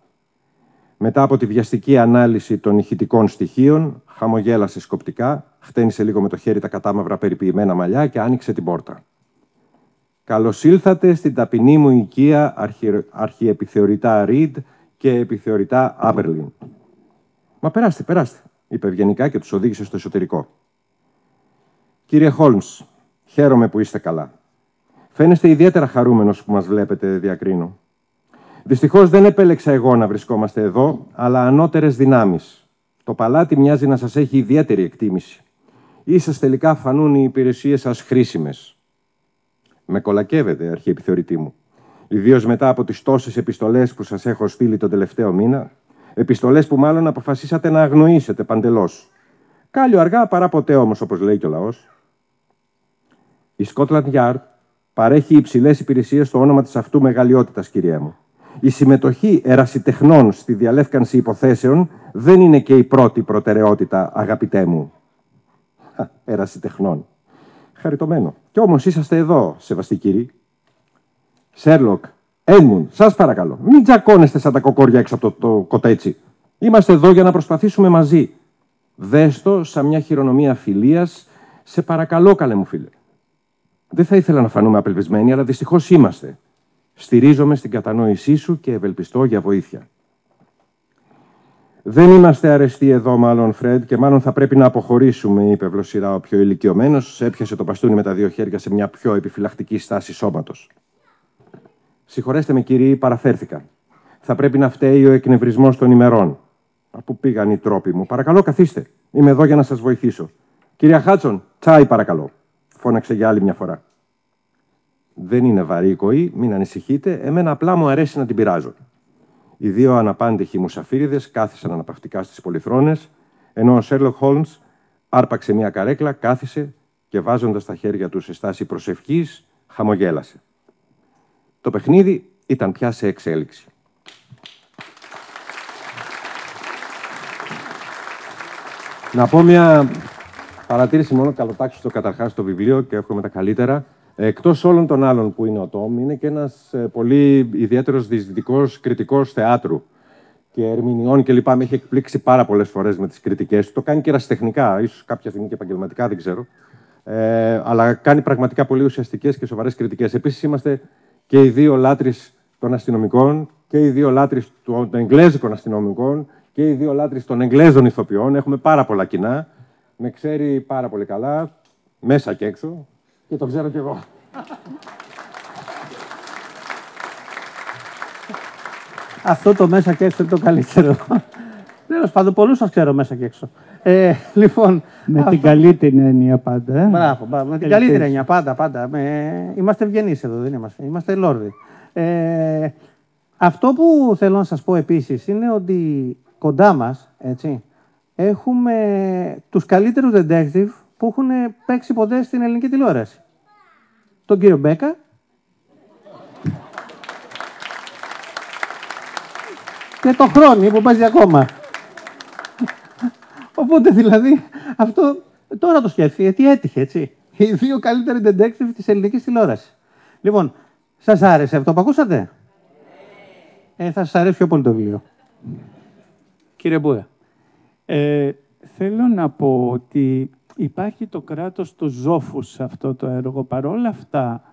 Μετά από τη βιαστική ανάλυση των ηχητικών στοιχείων, χαμογέλασε σκοπτικά, χτένισε λίγο με το χέρι τα κατάμαυρα περιποιημένα μαλλιά και άνοιξε την πόρτα. «Καλώς ήλθατε στην ταπεινή μου οικία αρχιεπιθεωρητά Ριντ και επιθεωρητά Άμπερλιν». «Μα περάστε», είπε ευγενικά και τους οδήγησε στο εσωτερικό. «Κύριε Χόλμς, χαίρομαι που είστε καλά. Φαίνεστε ιδιαίτερα χαρούμενος που μας βλέπετε, διακρίνω. Δυστυχώς δεν επέλεξα εγώ να βρισκόμαστε εδώ, αλλά ανώτερες δυνάμεις. Το παλάτι μοιάζει να σας έχει ιδιαίτερη εκτίμηση. Ίσως τελικά φανούν οι υπηρεσίες σας χρήσιμες». «Με κολακεύετε, αρχιεπιθεωρητή μου. Ιδίως μετά από τις τόσες επιστολές που σας έχω στείλει τον τελευταίο μήνα. Επιστολές που μάλλον αποφασίσατε να αγνοήσετε παντελώς. Κάλλιο αργά παρά ποτέ όμως, όπως λέει και ο λαός. Η Scotland Yard παρέχει υψηλές υπηρεσίες στο όνομα της αυτού μεγαλειότητας, κυρία μου. Η συμμετοχή ερασιτεχνών στη διαλεύκανση υποθέσεων δεν είναι και η πρώτη προτεραιότητα, αγαπητέ μου». Ερασιτεχνών. Χαριτωμένο. Κι όμως είσαστε εδώ, σεβαστοί κύριοι. Σέρλοκ, Έντμουντ, σας παρακαλώ, μην τζακώνεστε σαν τα κοκόρια έξω από το κοτέτσι. Είμαστε εδώ για να προσπαθήσουμε μαζί. Δέστο σαν μια χειρονομία φιλίας, σε παρακαλώ, καλέ μου φίλε. Δεν θα ήθελα να φανούμε απελπισμένοι, αλλά δυστυχώς είμαστε. Στηρίζομαι στην κατανόησή σου και ευελπιστώ για βοήθεια. «Δεν είμαστε αρεστοί εδώ, μάλλον, Φρεντ, και μάλλον θα πρέπει να αποχωρήσουμε», είπε βλοσιρά ο πιο ηλικιωμένος, έπιασε το μπαστούνι με τα δύο χέρια σε μια πιο επιφυλακτική στάση σώματος. «Συγχωρέστε με, κύριοι, παραφέρθηκα. Θα πρέπει να φταίει ο εκνευρισμός των ημερών. Πού πήγαν οι τρόποι μου? Παρακαλώ, καθίστε. Είμαι εδώ για να σας βοηθήσω. Κυρία Χάτσον, τσάι, παρακαλώ», φώναξε για άλλη μια φορά. «Δεν είναι βαρύ η κοή, μην ανησυχείτε. Εμένα απλά μου αρέσει να την πειράζω». Οι δύο αναπάντεχοι μουσαφίριδες κάθισαν αναπαυτικά στις πολυθρόνες, ενώ ο Σέρλοκ Χόλμς άρπαξε μια καρέκλα, κάθισε και βάζοντας τα χέρια του σε στάση προσευχής, χαμογέλασε. Το παιχνίδι ήταν πια σε εξέλιξη. Να πω μια παρατήρηση μόνο, καλοτάξιστο καταρχάς το βιβλίο και εύχομαι τα καλύτερα. Εκτός όλων των άλλων που είναι ο Τόμ, είναι και ένας πολύ ιδιαίτερος διεισδυτικός κριτικός θεάτρου και ερμηνεών κλπ. Με έχει εκπλήξει πάρα πολλές φορές με τις κριτικές του. Το κάνει και ερασιτεχνικά, ίσως κάποια στιγμή και επαγγελματικά, δεν ξέρω. Αλλά κάνει πραγματικά πολύ ουσιαστικές και σοβαρές κριτικές. Επίσης, είμαστε και οι δύο λάτρεις των αστυνομικών και οι δύο λάτρεις των εγγλέζικων αστυνομικών και οι δύο λάτρεις των Εγγλέζων ηθοποιών. Έχουμε πάρα πολλά κοινά. Με ξέρει πάρα πολύ καλά, μέσα και έξω. Και το ξέρω κι εγώ. Αυτό το μέσα και έξω είναι το καλύτερο. Τέλος πάντων, πολλούς σας ξέρω μέσα και έξω. Λοιπόν, με την καλύτερη έννοια πάντα. Μπράβο, με την καλύτερη έννοια πάντα. Είμαστε ευγενείς εδώ, δεν είμαστε. Είμαστε λόρδοι. Αυτό που θέλω να σας πω επίσης είναι ότι κοντά μας, έτσι, έχουμε τους καλύτερους detective που έχουν παίξει ποτέ στην ελληνική τηλεόραση. Τον κύριο Μπέκα. Και το Χρόνι που παίζει ακόμα. Οπότε δηλαδή αυτό τώρα το σκέφτηκε, γιατί έτυχε, έτσι. Οι δύο καλύτεροι detective της ελληνικής τηλεόρασης. Λοιπόν, σας άρεσε αυτό που ακούσατε? Θα σας αρέσει πιο πολύ το βιβλίο. Κύριε Μπούδα. Θέλω να πω ότι υπάρχει το κράτος του ζώφου σε αυτό το έργο. Παρ' όλα αυτά,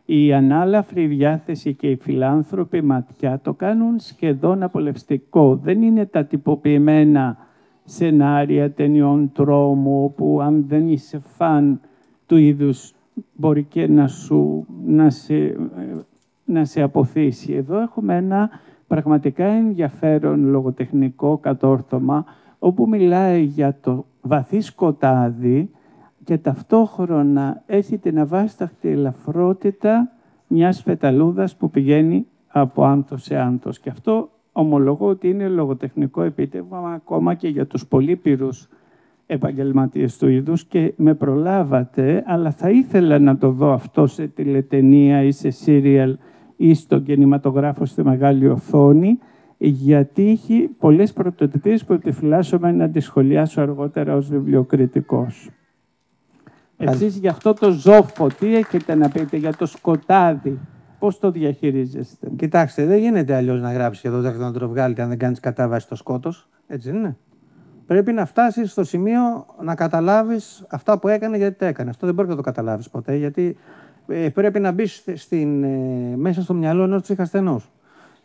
η ανάλαφρη διάθεση και οι φιλάνθρωποι ματιά το κάνουν σχεδόν απολαυστικό. Δεν είναι τα τυποποιημένα σενάρια ταινιών τρόμου που αν δεν είσαι φαν του είδους μπορεί και να σε αποθήσει. Εδώ έχουμε ένα πραγματικά ενδιαφέρον λογοτεχνικό κατόρθωμα όπου μιλάει για το βαθύ σκοτάδι και ταυτόχρονα έχει την αβάσταχτη ελαφρότητα μιας φεταλούδας που πηγαίνει από άνθος σε άνθος. Και αυτό ομολογώ ότι είναι λογοτεχνικό επίτευγμα ακόμα και για τους πολύπειρους επαγγελματίες του είδους και με προλάβατε, αλλά θα ήθελα να το δω αυτό σε τηλεταινία ή σε σύριαλ ή στον κινηματογράφο στη μεγάλη οθόνη, γιατί έχει πολλές πρωτοτυπίες που επιφυλάσσομαι να τις σχολιάσω αργότερα ως βιβλιοκριτικός. Εσείς για αυτό το ζόφο, τι έχετε να πείτε για το σκοτάδι, πώς το διαχειρίζεστε? Κοιτάξτε, δεν γίνεται αλλιώς να γράψεις εδώ να το βγάλετε αν δεν κάνεις κατάβαση στο σκότος, έτσι δεν είναι? Πρέπει να φτάσεις στο σημείο να καταλάβεις αυτά που έκανε γιατί τα έκανε. Αυτό δεν μπορεί να το καταλάβεις ποτέ, γιατί πρέπει να μπεις μέσα στο μυαλό ενός ψυχασθενούς.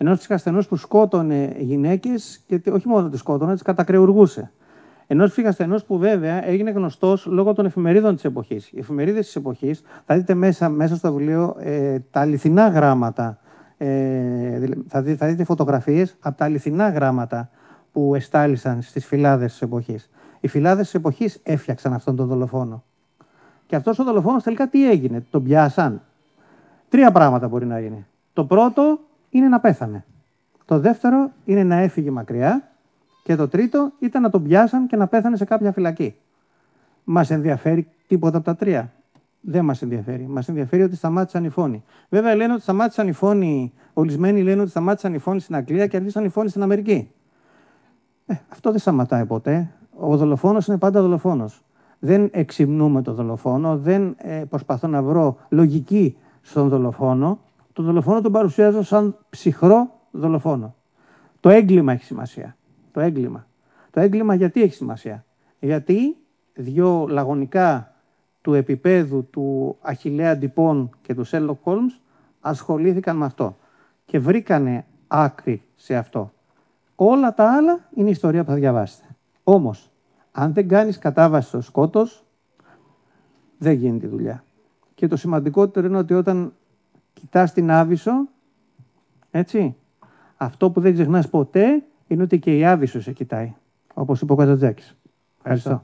Ενός ψυχασθενούς που σκότωνε γυναίκες και όχι μόνο τις σκότωνε, τις κατακρεουργούσε. Ενός ψυχασθενούς που βέβαια έγινε γνωστός λόγω των εφημερίδων της εποχής. Οι εφημερίδες της εποχής, θα δείτε μέσα στο βιβλίο τα αληθινά γράμματα, θα δείτε φωτογραφίες από τα αληθινά γράμματα που εστάλησαν στις φυλάδες της εποχής. Οι φυλάδες της εποχής έφτιαξαν αυτόν τον δολοφόνο. Και αυτός ο δολοφόνος τελικά τι έγινε? Τον πιάσαν. 3 πράγματα μπορεί να γίνει. Το πρώτο είναι να πέθανε. Το δεύτερο είναι να έφυγε μακριά. Και το τρίτο ήταν να τον πιάσαν και να πέθανε σε κάποια φυλακή. Μας ενδιαφέρει τίποτα από τα 3? Δεν μας ενδιαφέρει. Μας ενδιαφέρει ότι σταμάτησαν οι φόνοι. Βέβαια λένε ότι σταμάτησαν οι φόνοι, ορισμένοι λένε ότι σταμάτησαν οι φόνοι στην Αγγλία και αρχίσαν οι φόνοι στην Αμερική. Αυτό δεν σταματάει ποτέ. Ο δολοφόνος είναι πάντα δολοφόνος. Δεν εξυμνούμε τον δολοφόνο, δεν προσπαθώ να βρω λογική στον δολοφόνο. Τον δολοφόνο τον παρουσιάζω σαν ψυχρό δολοφόνο. Το έγκλημα έχει σημασία. Το έγκλημα. Το έγκλημα γιατί έχει σημασία? Γιατί 2 λαγωνικά του επίπεδου του Αχιλλέα Ντιπών και του Σέρλοκ Χόλμς ασχολήθηκαν με αυτό και βρήκανε άκρη σε αυτό. Όλα τα άλλα είναι η ιστορία που θα διαβάσετε. Όμως, αν δεν κάνεις κατάβαση στο σκότος, δεν γίνει τη δουλειά. Και το σημαντικότερο είναι ότι όταν κοιτάς την Άβυσσο, έτσι, αυτό που δεν ξεχνάς ποτέ είναι ότι και η Άβυσσο σε κοιτάει, όπως είπε ο Καζαντζάκης. Ευχαριστώ.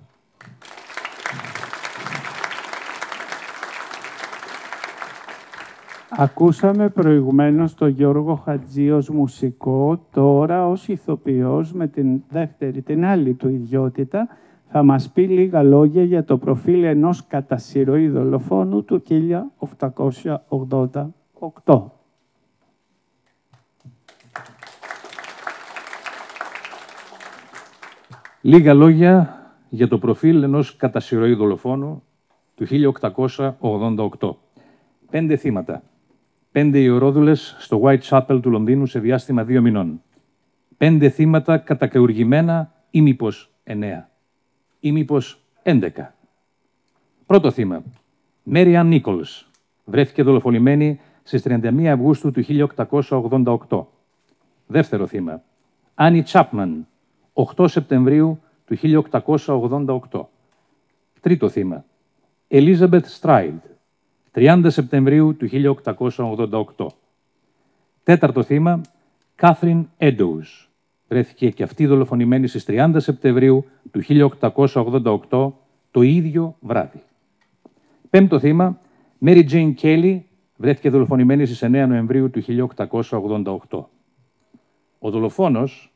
Ακούσαμε προηγουμένως τον Γιώργο Χατζή ως μουσικό, τώρα ως ηθοποιός με την δεύτερη, την άλλη του ιδιότητα, θα μας πει λίγα λόγια για το προφίλ ενός κατά συρροή δολοφόνου του 1888. Λίγα λόγια για το προφίλ ενός κατά συρροή δολοφόνου του 1888. 5 θύματα. 5 ιερόδουλες στο Whitechapel του Λονδίνου σε διάστημα 2 μηνών. 5 θύματα κατακαιουργημένα ή μήπως 9 ή μήπως 11. Πρώτο θύμα. Mary Ann Nichols. Βρέθηκε δολοφονημένη στις 31 Αυγούστου του 1888. Δεύτερο θύμα. Annie Chapman. 8 Σεπτεμβρίου του 1888. Τρίτο θύμα. Elizabeth Stride. 30 Σεπτεμβρίου του 1888. Τέταρτο θύμα. Catherine Eddowes. Βρέθηκε και αυτή δολοφονημένη στις 30 Σεπτεμβρίου του 1888, το ίδιο βράδυ. Πέμπτο θύμα. Mary Jane Kelly. Βρέθηκε δολοφονημένη στις 9 Νοεμβρίου του 1888. Ο δολοφόνος,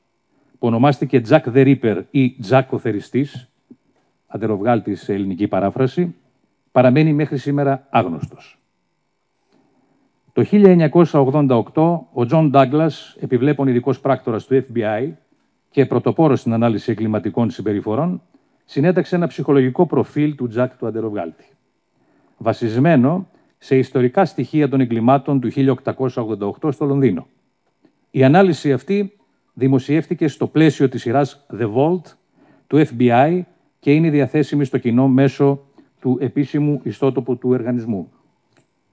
που ονομάστηκε Jack the Ripper ή Jack ο Θεριστής, αντεροβγάλτης σε ελληνική παράφραση, παραμένει μέχρι σήμερα άγνωστος. Το 1988, ο John Douglas, επιβλέπων ειδικός πράκτορας του FBI και πρωτοπόρος στην ανάλυση εγκληματικών συμπεριφορών, συνέταξε ένα ψυχολογικό προφίλ του Jack του αντεροβγάλτη, βασισμένο σε ιστορικά στοιχεία των εγκλημάτων του 1888 στο Λονδίνο. Η ανάλυση αυτή δημοσιεύτηκε στο πλαίσιο της σειράς The Vault του FBI και είναι διαθέσιμη στο κοινό μέσω του επίσημου ιστότοπου του οργανισμού.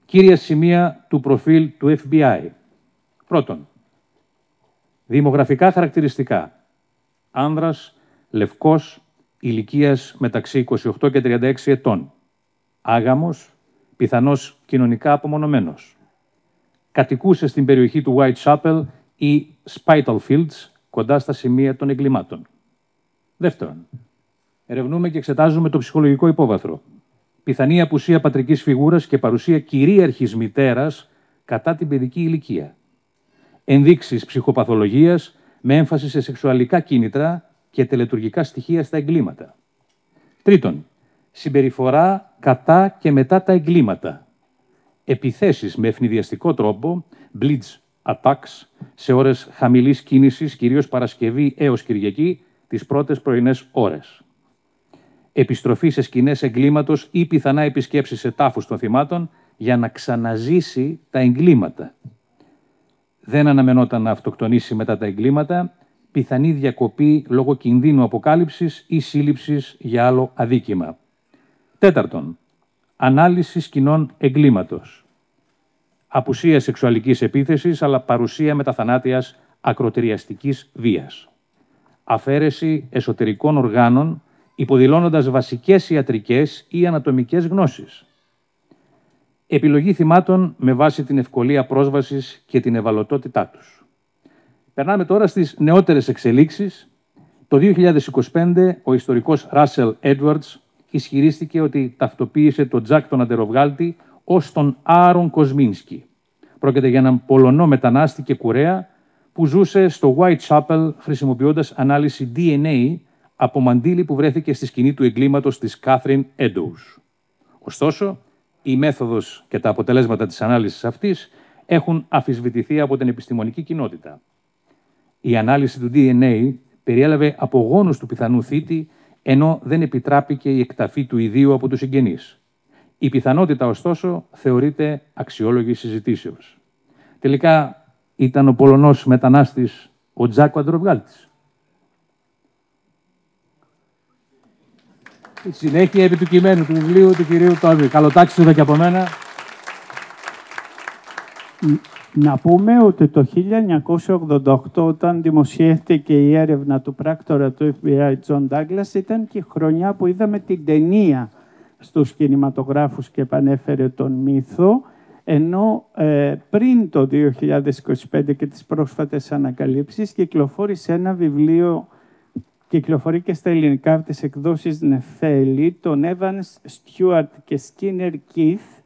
Κύρια σημεία του προφίλ του FBI. Πρώτον, δημογραφικά χαρακτηριστικά. Άνδρας, λευκός, ηλικίας μεταξύ 28 και 36 ετών. Άγαμος, πιθανώς κοινωνικά απομονωμένος. Κατοικούσε στην περιοχή του Whitechapel ή Spitalfields, κοντά στα σημεία των εγκλημάτων. Δεύτερον, ερευνούμε και εξετάζουμε το ψυχολογικό υπόβαθρο. Πιθανή απουσία πατρικής φιγούρας και παρουσία κυρίαρχης μητέρας κατά την παιδική ηλικία. Ενδείξεις ψυχοπαθολογίας με έμφαση σε σεξουαλικά κίνητρα και τελετουργικά στοιχεία στα εγκλήματα. Τρίτον, συμπεριφορά κατά και μετά τα εγκλήματα. Επιθέσεις με ευνηδιαστικό τρόπο, blitz attacks, σε ώρες χαμηλής κίνησης, κυρίως Παρασκευή έως Κυριακή, τις πρώτες πρωινές ώρες. Επιστροφή σε σκηνές εγκλήματος ή πιθανά επισκέψεις σε τάφους των θυμάτων για να ξαναζήσει τα εγκλήματα. Δεν αναμενόταν να αυτοκτονήσει μετά τα εγκλήματα, πιθανή διακοπή λόγω κινδύνου αποκάλυψης ή σύλληψης για άλλο αδίκημα. Τέταρτον, ανάλυση σκηνών εγκλήματος. Απουσία σεξουαλικής επίθεσης, αλλά παρουσία μεταθανάτιας ακροτηριαστικής βίας. Αφαίρεση εσωτερικών οργάνων, υποδηλώνοντας βασικές ιατρικές ή ανατομικές γνώσεις. Επιλογή θυμάτων με βάση την ευκολία πρόσβασης και την ευαλωτότητά τους. Περνάμε τώρα στις νεότερες εξελίξεις. Το 2025 ο ιστορικός Russell Edwards ισχυρίστηκε ότι ταυτοποίησε τον Τζακ τον αντεροβγάλτη ως τον Άρον Κοσμίνσκι. Πρόκειται για έναν Πολωνό μετανάστη και κουρέα που ζούσε στο Whitechapel χρησιμοποιώντας ανάλυση DNA από μαντίλι που βρέθηκε στη σκηνή του εγκλήματος της Catherine Eddowes. Ωστόσο, η μέθοδος και τα αποτελέσματα της ανάλυσης αυτής έχουν αμφισβητηθεί από την επιστημονική κοινότητα. Η ανάλυση του DNA περιέλαβε απογόνους του πιθανού θήτη, ενώ δεν επιτράπηκε η εκταφή του ιδίου από τους συγγενείς. Η πιθανότητα, ωστόσο, θεωρείται αξιόλογη συζητήσεως. Τελικά, ήταν ο Πολωνός μετανάστης ο Τζάκ ο αντεροβγάλτης. Η συνέχεια επί του κειμένου του βιβλίου του κυρίου Τόμι. Καλοτάξιδο και από μένα. Να πούμε ότι το 1988, όταν δημοσιεύτηκε η έρευνα του πράκτορα του FBI, John Douglas, ήταν και η χρονιά που είδαμε την ταινία στους κινηματογράφους και επανέφερε τον μύθο, ενώ πριν το 2025 και τις πρόσφατες ανακαλύψεις κυκλοφόρησε ένα βιβλίο, κυκλοφορεί και στα ελληνικά από τις εκδόσεις Νεφέλη, τον Evans, Stewart και Skinner Keith,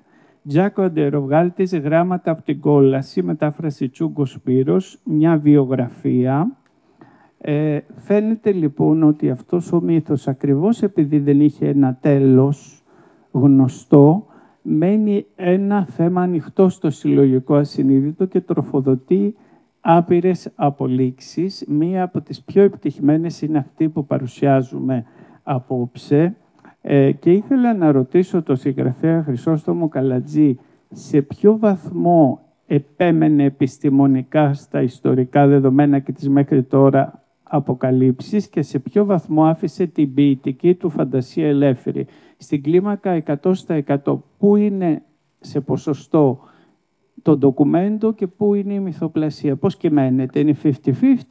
Τζάκ ο αντεροβγάλτης, γράμματα από την κόλαση, μετάφραση Τσούγκο Σπύρος, μια βιογραφία. Φαίνεται λοιπόν ότι αυτός ο μύθος, ακριβώς επειδή δεν είχε ένα τέλος γνωστό, μένει ένα θέμα ανοιχτό στο συλλογικό ασυνείδητο και τροφοδοτεί άπειρες απολύξεις. Μία από τις πιο επιτυχημένες είναι αυτή που παρουσιάζουμε απόψε και ήθελα να ρωτήσω τον συγγραφέα Χρυσόστομο Καλατζή σε ποιο βαθμό επέμενε επιστημονικά στα ιστορικά δεδομένα και τις μέχρι τώρα αποκαλύψεις και σε ποιο βαθμό άφησε την ποιητική του φαντασία ελεύθερη. Στην κλίμακα 100%, πού είναι σε ποσοστό το ντοκουμέντο και πού είναι η μυθοπλασία. Πώς κυμαίνεται, είναι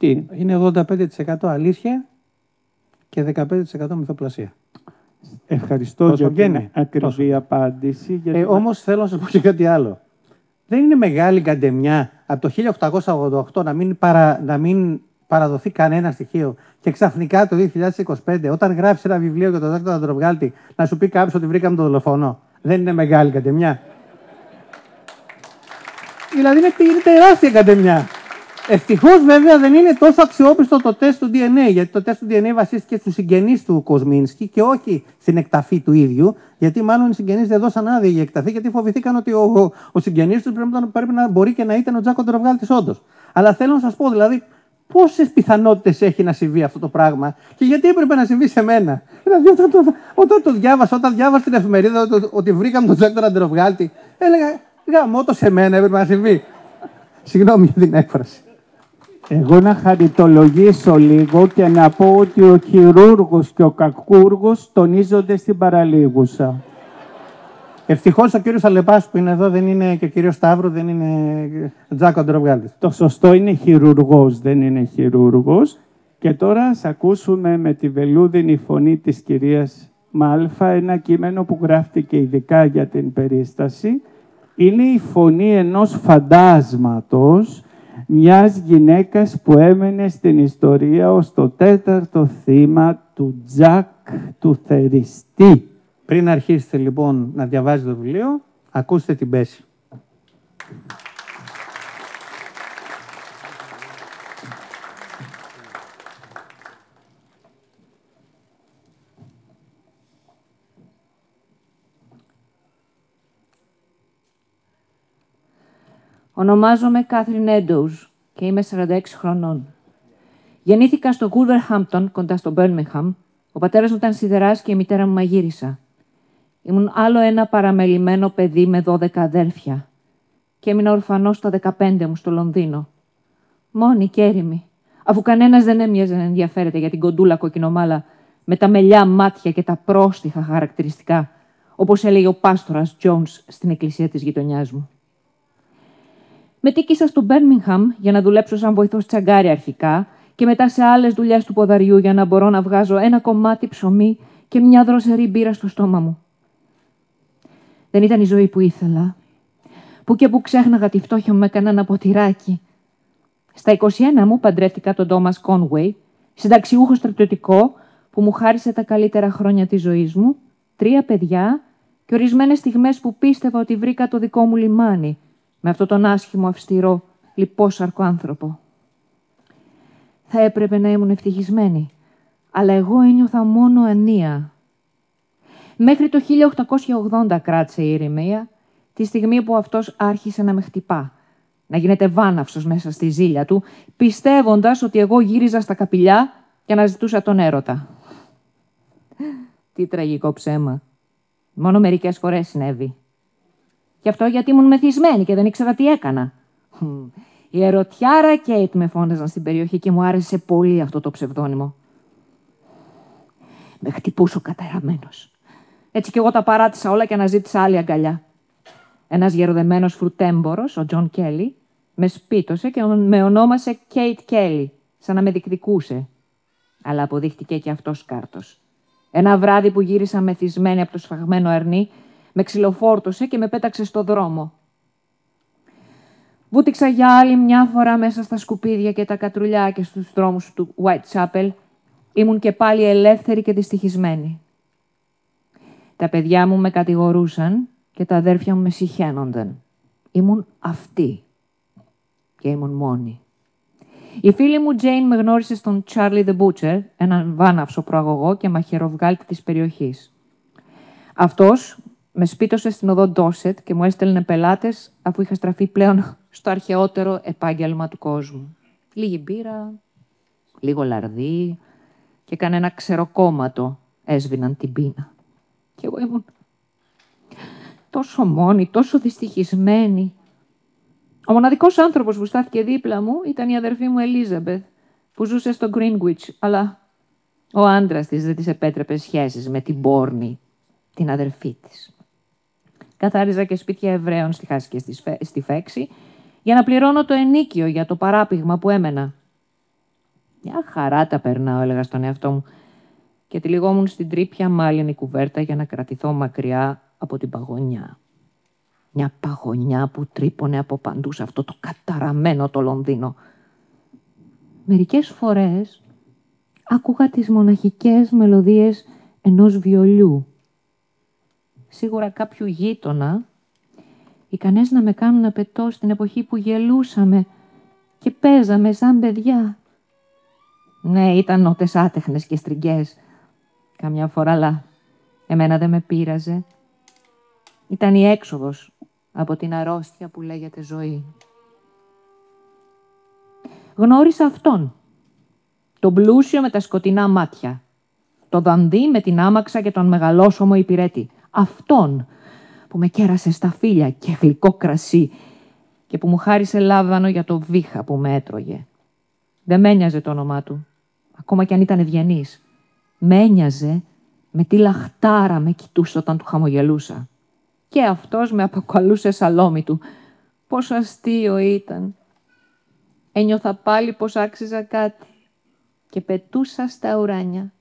50-50? Είναι 85% αλήθεια και 15% μυθοπλασία. Ευχαριστώ για την ακριβή απάντηση. Όμως θέλω να σας πω και κάτι άλλο. Δεν είναι μεγάλη καντεμιά από το 1888 να μην παραδοθεί κανένα στοιχείο και ξαφνικά το 2025, όταν γράψει ένα βιβλίο για τον Δ. Ανδροβγάλτη, να σου πει κάποιος ότι βρήκαμε τον δολοφόνο. Δεν είναι μεγάλη καντεμιά? Δηλαδή είναι τεράστια καντεμιά. Ευτυχώς βέβαια δεν είναι τόσο αξιόπιστο το τεστ του DNA, γιατί το τεστ του DNA βασίστηκε στους συγγενείς του Κοσμίνσκι και όχι στην εκταφή του ίδιου, γιατί μάλλον οι συγγενείς δεν δώσαν άδεια για εκταφή, γιατί φοβηθήκαν ότι ο συγγενής του πρέπει να μπορεί και να ήταν ο Τζάκ Ανδροβγάλτης όντως. Αλλά θέλω να σας πω δηλαδή πόσες πιθανότητες έχει να συμβεί αυτό το πράγμα και γιατί έπρεπε να συμβεί σε μένα. Δηλαδή όταν διάβασα την εφημερίδα ότι βρήκαμε τον Τζάκ Ανδροβγάλτη, έλεγα γαμώτο σε μένα έπρεπε να συμβεί. Συγγνώμη για την έκφραση. Εγώ να χαριτολογήσω λίγο και να πω ότι ο χειρούργος και ο κακούργος τονίζονται στην παραλίγουσα. Ευτυχώς ο κύριος Αλεπάς που είναι εδώ δεν είναι και ο κύριος Σταύρου, δεν είναι Τζάκο Ανδροβγάλτης. Το σωστό είναι χειρουργός, δεν είναι χειρούργος. Και τώρα ας ακούσουμε με τη βελούδινη φωνή της κυρίας Μάλφα ένα κείμενο που γράφτηκε ειδικά για την περίσταση. Είναι η φωνή ενός φαντάσματος, μιας γυναίκας που έμενε στην ιστορία ως το 4ο θύμα του Τζακ του Θεριστή. Πριν αρχίσετε λοιπόν να διαβάζετε το βιβλίο, ακούστε την πέση. Ονομάζομαι Κάθριν Έντοουζ και είμαι 46 χρονών. Γεννήθηκα στο Wolverhampton, κοντά στο Birmingham. Ο πατέρας μου ήταν σιδεράς και η μητέρα μου μαγείρισα. Ήμουν άλλο ένα παραμελημένο παιδί με 12 αδέρφια. Και έμεινα ορφανός στα 15 μου στο Λονδίνο. Μόνη και έρημη, αφού κανένας δεν έμοιαζε να ενδιαφέρεται για την κοντούλα κοκκινομάλα με τα μελιά μάτια και τα πρόστιχα χαρακτηριστικά, όπως έλεγε ο πάστορας Jones στην εκκλησία της γειτονιάς μου. Μετήκησα στο Birmingham για να δουλέψω σαν βοηθός τσαγκάρι αρχικά και μετά σε άλλες δουλειές του ποδαριού για να μπορώ να βγάζω ένα κομμάτι ψωμί και μια δροσερή μπύρα στο στόμα μου. Δεν ήταν η ζωή που ήθελα. Που και που ξέχναγα τη φτώχεια μου με κανένα ποτηράκι. Στα 21 μου παντρεύτηκα τον Τόμας Κόνουεϊ, συνταξιούχο στρατιωτικό που μου χάρισε τα καλύτερα χρόνια της ζωής μου, 3 παιδιά και ορισμένες στιγμές που πίστευα ότι βρήκα το δικό μου λιμάνι με αυτόν τον άσχημο, αυστηρό, λιπόσαρκο άνθρωπο. Θα έπρεπε να ήμουν ευτυχισμένη, αλλά εγώ ένιωθα μόνο ανία. Μέχρι το 1880 κράτησε η ηρεμία, τη στιγμή που αυτός άρχισε να με χτυπά, να γίνεται βάναυσος μέσα στη ζήλια του, πιστεύοντας ότι εγώ γύριζα στα καπηλιά και αναζητούσα τον έρωτα. Τι τραγικό ψέμα. Μόνο μερικές φορές συνέβη. Γι' αυτό γιατί ήμουν μεθυσμένη και δεν ήξερα τι έκανα. Η ερωτιάρα Κέιτ με φώναζαν στην περιοχή και μου άρεσε πολύ αυτό το ψευδόνυμο. Με χτυπούσε ο καταραμένος. Έτσι κι εγώ τα παράτησα όλα και αναζήτησα άλλη αγκαλιά. Ένας γεροδεμένος φρουτέμπορος, ο Τζον Κέλλι, με σπίτωσε και με ονόμασε Κέιτ Κέλλι, σαν να με διεκδικούσε. Αλλά αποδείχτηκε και αυτός κάρτος. Ένα βράδυ που γύρισα μεθυσμένη από το σφαγμένο αρνί, με ξυλοφόρτωσε και με πέταξε στο δρόμο. Βούτυξα για άλλη μια φορά μέσα στα σκουπίδια και τα κατρουλιά και στους δρόμους του Whitechapel. Ήμουν και πάλι ελεύθερη και δυστυχισμένη. Τα παιδιά μου με κατηγορούσαν και τα αδέρφια μου με συχαίνονταν. Ήμουν αυτή. Και ήμουν μόνη. Η φίλη μου Τζέιν με γνώρισε στον Charlie the Butcher, έναν βάναυσο προαγωγό και μαχαιροβγάλτη της περιοχής. Αυτός με σπίτωσε στην οδό Ντόσετ και μου έστελνε πελάτες αφού είχα στραφεί πλέον στο αρχαιότερο επάγγελμα του κόσμου. Λίγη μπύρα, λίγο λαρδί και κανένα ξεροκόμματο έσβηναν την πείνα. Και εγώ ήμουν τόσο μόνη, τόσο δυστυχισμένη. Ο μοναδικός άνθρωπος που στάθηκε δίπλα μου ήταν η αδερφή μου Ελίζαμπεθ, που ζούσε στο Greenwich, αλλά ο άντρας της δεν της επέτρεπε σχέσεις με την Μπόρνη, την αδερφή της. Καθάριζα και σπίτια Εβραίων στη Χάση και στη Φέξη για να πληρώνω το ενίκιο για το παράπηγμα που έμενα. Μια χαρά τα περνάω, έλεγα στον εαυτό μου, και τυλιγόμουν στην τρίπια μάλινη κουβέρτα για να κρατηθώ μακριά από την παγωνιά. Μια παγωνιά που τρύπωνε από παντού σε αυτό το καταραμένο το Λονδίνο. Μερικές φορές άκουγα τις μοναχικές μελωδίες ενός βιολιού. Σίγουρα κάποιου γείτονα, ικανές να με κάνουν να πετώ στην εποχή που γελούσαμε και παίζαμε σαν παιδιά. Ναι, ήταν νότες άτεχνες και στριγκές καμιά φορά, αλλά εμένα δεν με πείραζε. Ήταν η έξοδος από την αρρώστια που λέγεται ζωή. Γνώρισα αυτόν, τον πλούσιο με τα σκοτεινά μάτια, το δανδύ με την άμαξα και τον μεγαλόσωμο υπηρέτη, αυτόν που με κέρασε στα φύλλα και γλυκό κρασί και που μου χάρισε λάβανο για το βήχα που με έτρωγε. Δεν μ' ένοιαζε το όνομά του, ακόμα κι αν ήταν ευγενής. Μ' ένοιαζε με τι λαχτάρα με κοιτούσε όταν του χαμογελούσα. Και αυτός με αποκαλούσε σαλόμι του. Πόσο αστείο ήταν. Ένιωθα πάλι πως άξιζα κάτι και πετούσα στα ουράνια.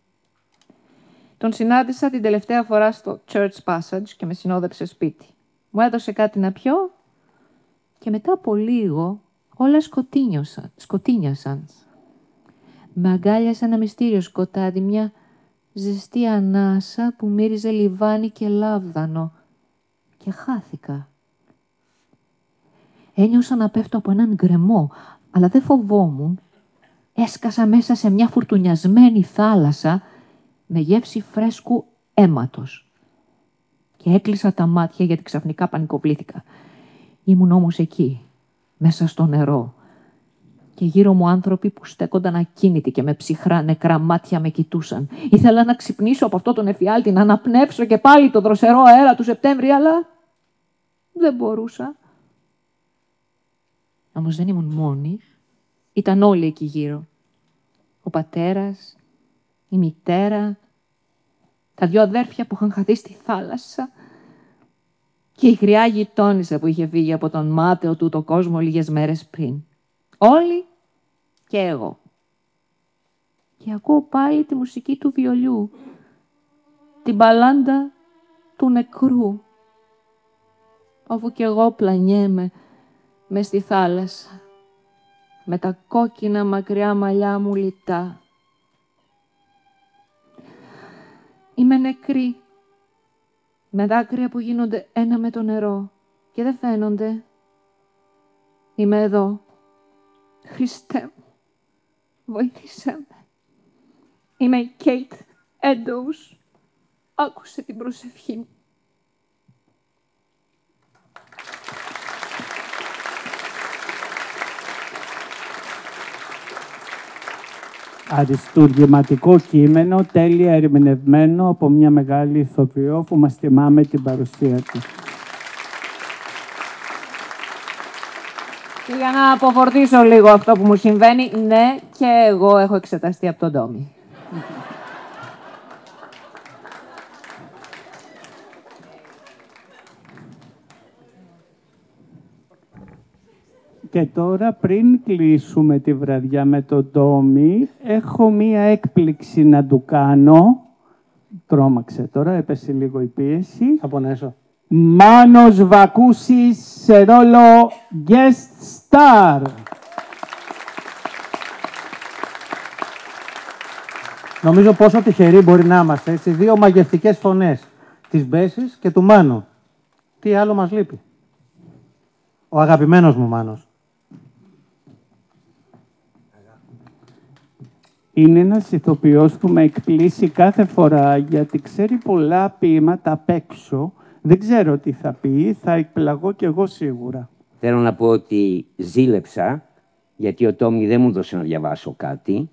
Τον συνάντησα την τελευταία φορά στο Church Passage και με συνόδεψε σπίτι. Μου έδωσε κάτι να πιω και μετά από λίγο όλα σκοτίνιασαν. Με αγκάλιασε ένα μυστήριο σκοτάδι, μια ζεστή ανάσα που μύριζε λιβάνι και λάβδανο και χάθηκα. Ένιωσα να πέφτω από έναν γκρεμό, αλλά δεν φοβόμουν. Έσκασα μέσα σε μια φουρτουνιασμένη θάλασσα με γεύση φρέσκου αίματος. Και έκλεισα τα μάτια γιατί ξαφνικά πανικοβλήθηκα. Ήμουν όμως εκεί, μέσα στο νερό. Και γύρω μου άνθρωποι που στέκονταν ακίνητοι και με ψυχρά νεκρά μάτια με κοιτούσαν. Ήθελα να ξυπνήσω από αυτό τον εφιάλτη, να αναπνεύσω και πάλι το δροσερό αέρα του Σεπτέμβρη, αλλά δεν μπορούσα. Όμως δεν ήμουν μόνη. Ήταν όλοι εκεί γύρω. Ο πατέρας, η μητέρα, τα δυο αδέρφια που είχαν χαθεί στη θάλασσα και η γριά γειτόνισσα που είχε φύγει από τον μάταιο του το κόσμο λίγες μέρες πριν. Όλοι και εγώ. Και ακούω πάλι τη μουσική του βιολιού, την μπαλάντα του νεκρού, όπου κι εγώ πλανιέμαι μες στη θάλασσα, με τα κόκκινα μακριά μαλλιά μου λιτά. Είμαι νεκρή, με δάκρυα που γίνονται ένα με το νερό και δεν φαίνονται. Είμαι εδώ. Χριστέ μου, βοήθησέ με. Είμαι η Κέιτ Έντοους. Άκουσε την προσευχή μου. Αριστουργηματικό κείμενο, τέλεια ερμηνευμένο από μια μεγάλη ηθοποιό που μας τιμάμε την παρουσία της. Και για να αποφορτήσω λίγο αυτό που μου συμβαίνει, ναι, και εγώ έχω εξεταστεί από τον Τόμι. Και τώρα, πριν κλείσουμε τη βραδιά με τον Τόμι, έχω μία έκπληξη να του κάνω. Τρώμαξε τώρα, έπεσε λίγο η πίεση. Θα πονέσω. Μάνος Βακούσης σε ρόλο guest star. Νομίζω πόσο τυχεροί μπορεί να είμαστε. Έτσι, δύο μαγευτικές φωνές, της Μπέσης και του Μάνου. Τι άλλο μας λείπει. Ο αγαπημένος μου Μάνος. Είναι ένας ηθοποιός που με εκπλήσει κάθε φορά, γιατί ξέρει πολλά ποίηματα απ' έξω. Δεν ξέρω τι θα πει, θα εκπλαγώ κι εγώ σίγουρα. Θέλω να πω ότι ζήλεψα, γιατί ο Τόμι δεν μου έδωσε να διαβάσω κάτι,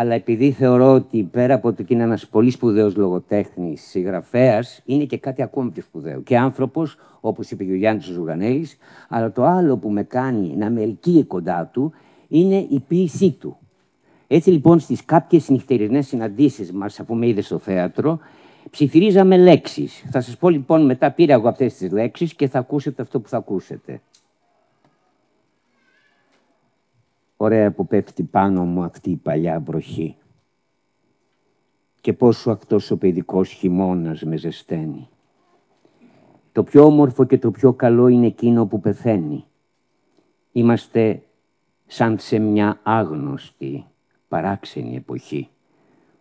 αλλά επειδή θεωρώ ότι πέρα από ότι είναι ένας πολύ σπουδαίος λογοτέχνης, συγγραφέας, είναι και κάτι ακόμα πιο σπουδαίο. Και άνθρωπος, όπως είπε και ο Γιάννης Ζουγανέλης, αλλά το άλλο που με κάνει να με ελκύει κοντά του είναι η ποίησή του. Έτσι λοιπόν στις κάποιες νυχτερινές συναντήσεις μας, αφού με είδε στο θέατρο, ψιθυρίζαμε λέξεις. Θα σας πω λοιπόν μετά πήρα εγώ αυτές τις λέξεις και θα ακούσετε αυτό που θα ακούσετε. Ωραία που πέφτει πάνω μου αυτή η παλιά βροχή. Και πόσο αυτός ο παιδικός χειμώνας με ζεσταίνει. Το πιο όμορφο και το πιο καλό είναι εκείνο που πεθαίνει. Είμαστε σαν σε μια άγνωστη, παράξενη εποχή,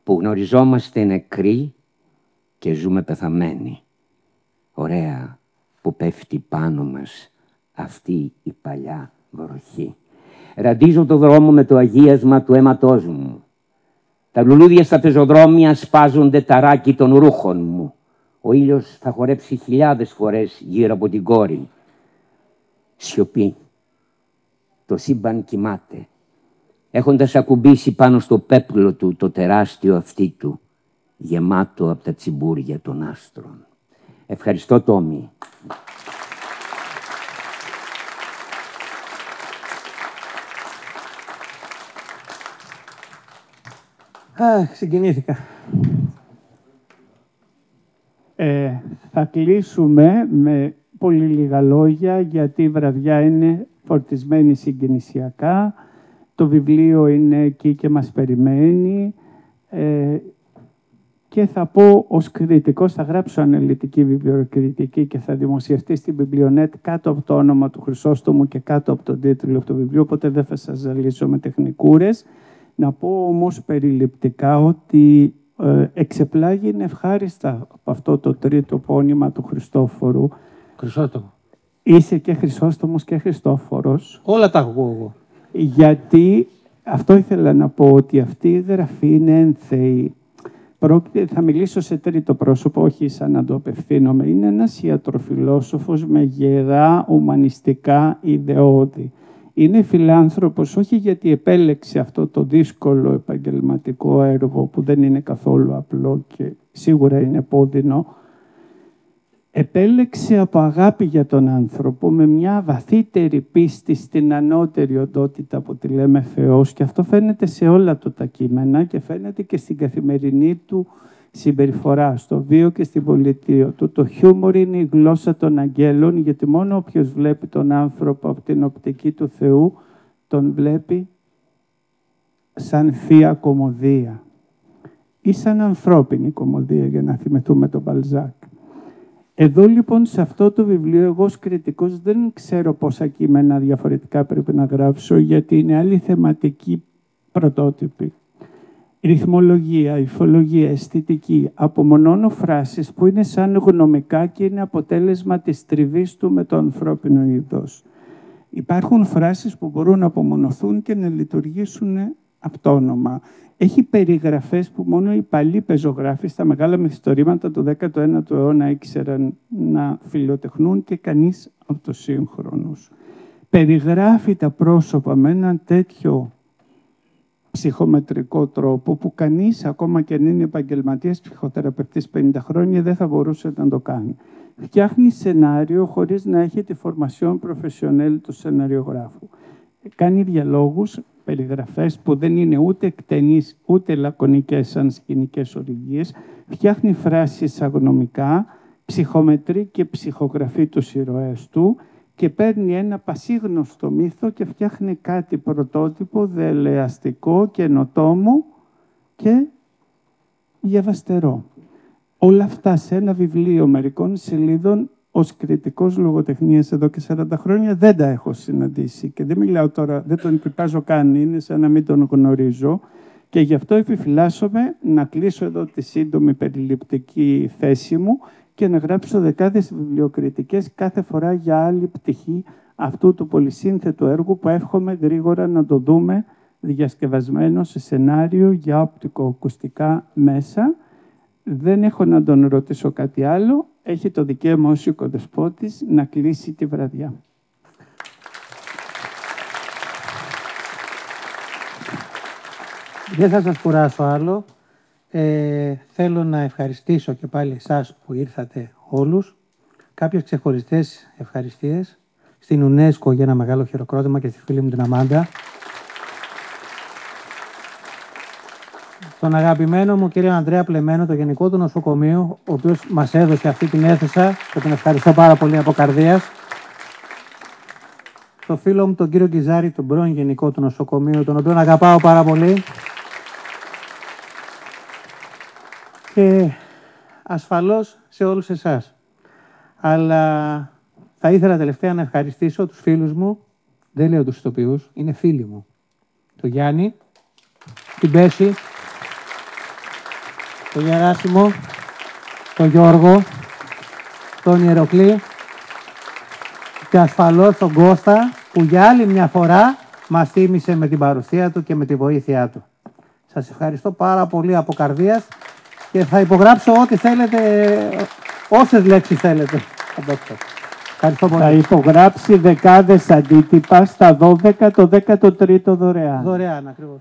που γνωριζόμαστε νεκροί και ζούμε πεθαμένοι. Ωραία που πέφτει πάνω μας αυτή η παλιά βροχή. Ραντίζω το δρόμο με το αγίασμα του αίματός μου. Τα λουλούδια στα πεζοδρόμια σπάζονται ταράκι των ρούχων μου. Ο ήλιος θα χορέψει χιλιάδες φορές γύρω από την κόρη. Σιωπή. Το σύμπαν κοιμάται, έχοντας ακουμπήσει πάνω στο πέπλο του το τεράστιο αυτί του, γεμάτο από τα τσιμπούρια των άστρων. Ευχαριστώ, Τόμι. Συγκινήθηκα. Θα κλείσουμε με πολύ λίγα λόγια, γιατί η βραδιά είναι φορτισμένη συγκινησιακά. Το βιβλίο είναι εκεί και μας περιμένει. Και θα πω ως κριτικός, θα γράψω αναλυτική βιβλιοκριτική και θα δημοσιευτεί στην Βιβλιονέτ κάτω από το όνομα του Χρυσόστομου και κάτω από τον τίτλο του βιβλίου, οπότε δεν θα σας ζαλίσω με τεχνικούρες. Να πω όμως περιληπτικά ότι εξεπλάγει ευχάριστα από αυτό το τρίτο πόνημα του Χριστόφορου. Χρυσόστομο. Είσαι και Χρυσόστομος και Χριστόφορος. Όλα τα ακούω εγώ. Γιατί αυτό ήθελα να πω, ότι αυτή η γραφή είναι ένθεη. Θα μιλήσω σε τρίτο πρόσωπο, όχι σαν να το απευθύνομαι. Είναι ένας ιατροφιλόσοφος με γερά ουμανιστικά ιδεώδη. Είναι φιλάνθρωπος όχι γιατί επέλεξε αυτό το δύσκολο επαγγελματικό έργο που δεν είναι καθόλου απλό και σίγουρα είναι πόδινο. Επέλεξε από αγάπη για τον άνθρωπο με μια βαθύτερη πίστη στην ανώτερη οντότητα που τη λέμε Θεός, και αυτό φαίνεται σε όλα του τα κείμενα και φαίνεται και στην καθημερινή του συμπεριφορά, στο βίο και στην πολιτεία του. Το χιούμορ είναι η γλώσσα των αγγέλων, γιατί μόνο όποιος βλέπει τον άνθρωπο από την οπτική του Θεού τον βλέπει σαν θεία κωμωδία ή σαν ανθρώπινη κωμωδία, για να θυμηθούμε τον Μπαλζάκ. Εδώ λοιπόν σε αυτό το βιβλίο εγώ ως κριτικός δεν ξέρω πόσα κείμενα διαφορετικά πρέπει να γράψω, γιατί είναι άλλη θεματική πρωτότυπη. Ρυθμολογία, υφολογία, αισθητική. Απομονώνω φράσεις που είναι σαν γνωμικά και είναι αποτέλεσμα της τριβής του με το ανθρώπινο είδος. Υπάρχουν φράσεις που μπορούν να απομονωθούν και να λειτουργήσουν αυτόνομα. Έχει περιγραφές που μόνο οι παλιοί πεζογράφοι στα μεγάλα μυθιστορήματα του 19ου αιώνα ήξεραν να φιλοτεχνούν και κανείς από τους σύγχρονους. Περιγράφει τα πρόσωπα με έναν τέτοιο ψυχομετρικό τρόπο που κανείς, ακόμα και αν είναι επαγγελματίας ψυχοθεραπευτής 50 χρόνια, δεν θα μπορούσε να το κάνει. Φτιάχνει σενάριο χωρίς να έχει τη φορμασιόν προφεσιονέλ του σεναριογράφου. Κάνει διαλόγους, περιγραφές που δεν είναι ούτε εκτενείς ούτε λακωνικές σαν σκηνικές ορηγίες. Φτιάχνει φράσεις αγνωμικά, ψυχομετρεί και ψυχογραφεί τους ήρωές του και παίρνει ένα πασίγνωστο μύθο και φτιάχνει κάτι πρωτότυπο, δελεαστικό, καινοτόμο και διαβαστερό. Όλα αυτά σε ένα βιβλίο μερικών σελίδων, ως κριτικός λογοτεχνίας εδώ και 40 χρόνια δεν τα έχω συναντήσει. Και δεν μιλάω τώρα, δεν τον επιπάζω καν, είναι σαν να μην τον γνωρίζω. Και γι' αυτό επιφυλάσσομαι να κλείσω εδώ τη σύντομη περιληπτική θέση μου και να γράψω δεκάδες βιβλιοκριτικές κάθε φορά για άλλη πτυχή αυτού του πολυσύνθετου έργου που εύχομαι γρήγορα να το δούμε διασκευασμένο σε σενάριο για οπτικοακουστικά μέσα. Δεν έχω να τον ρωτήσω κάτι άλλο. Έχει το δικαίωμα ως οικοδεσπότης να κλείσει τη βραδιά. Δεν θα σας κουράσω άλλο. Θέλω να ευχαριστήσω και πάλι εσάς που ήρθατε όλους. Κάποιες ξεχωριστές ευχαριστίες στην UNESCO για ένα μεγάλο χειροκρότημα και στη φίλη μου την Αμάντα. Στον αγαπημένο μου κύριο Ανδρέα Πλεμένο, το Γενικό του Νοσοκομείου, ο οποίος μας έδωσε αυτή την αίθουσα και τον ευχαριστώ πάρα πολύ από καρδίας. Το φίλο μου τον κύριο Κιζάρη, τον πρώην Γενικό του Νοσοκομείου, τον οποίο αγαπάω πάρα πολύ. Και ασφαλώς σε όλους εσάς. Αλλά θα ήθελα τελευταία να ευχαριστήσω τους φίλους μου, δεν λέω τους ηθοποιούς, είναι φίλοι μου. Το Γιάννη, την Πέση, τον Γεράσιμο, τον Γιώργο, τον Ιεροκλή και ασφαλώς τον Κώστα, που για άλλη μια φορά μας θύμισε με την παρουσία του και με τη βοήθειά του. Σας ευχαριστώ πάρα πολύ από καρδίας και θα υπογράψω ό,τι θέλετε, όσες λέξεις θέλετε. Ευχαριστώ πολύ. Θα υπογράψει δεκάδες αντίτυπα στα 12 το 13ο δωρεάν. Δωρεάν, ακριβώς.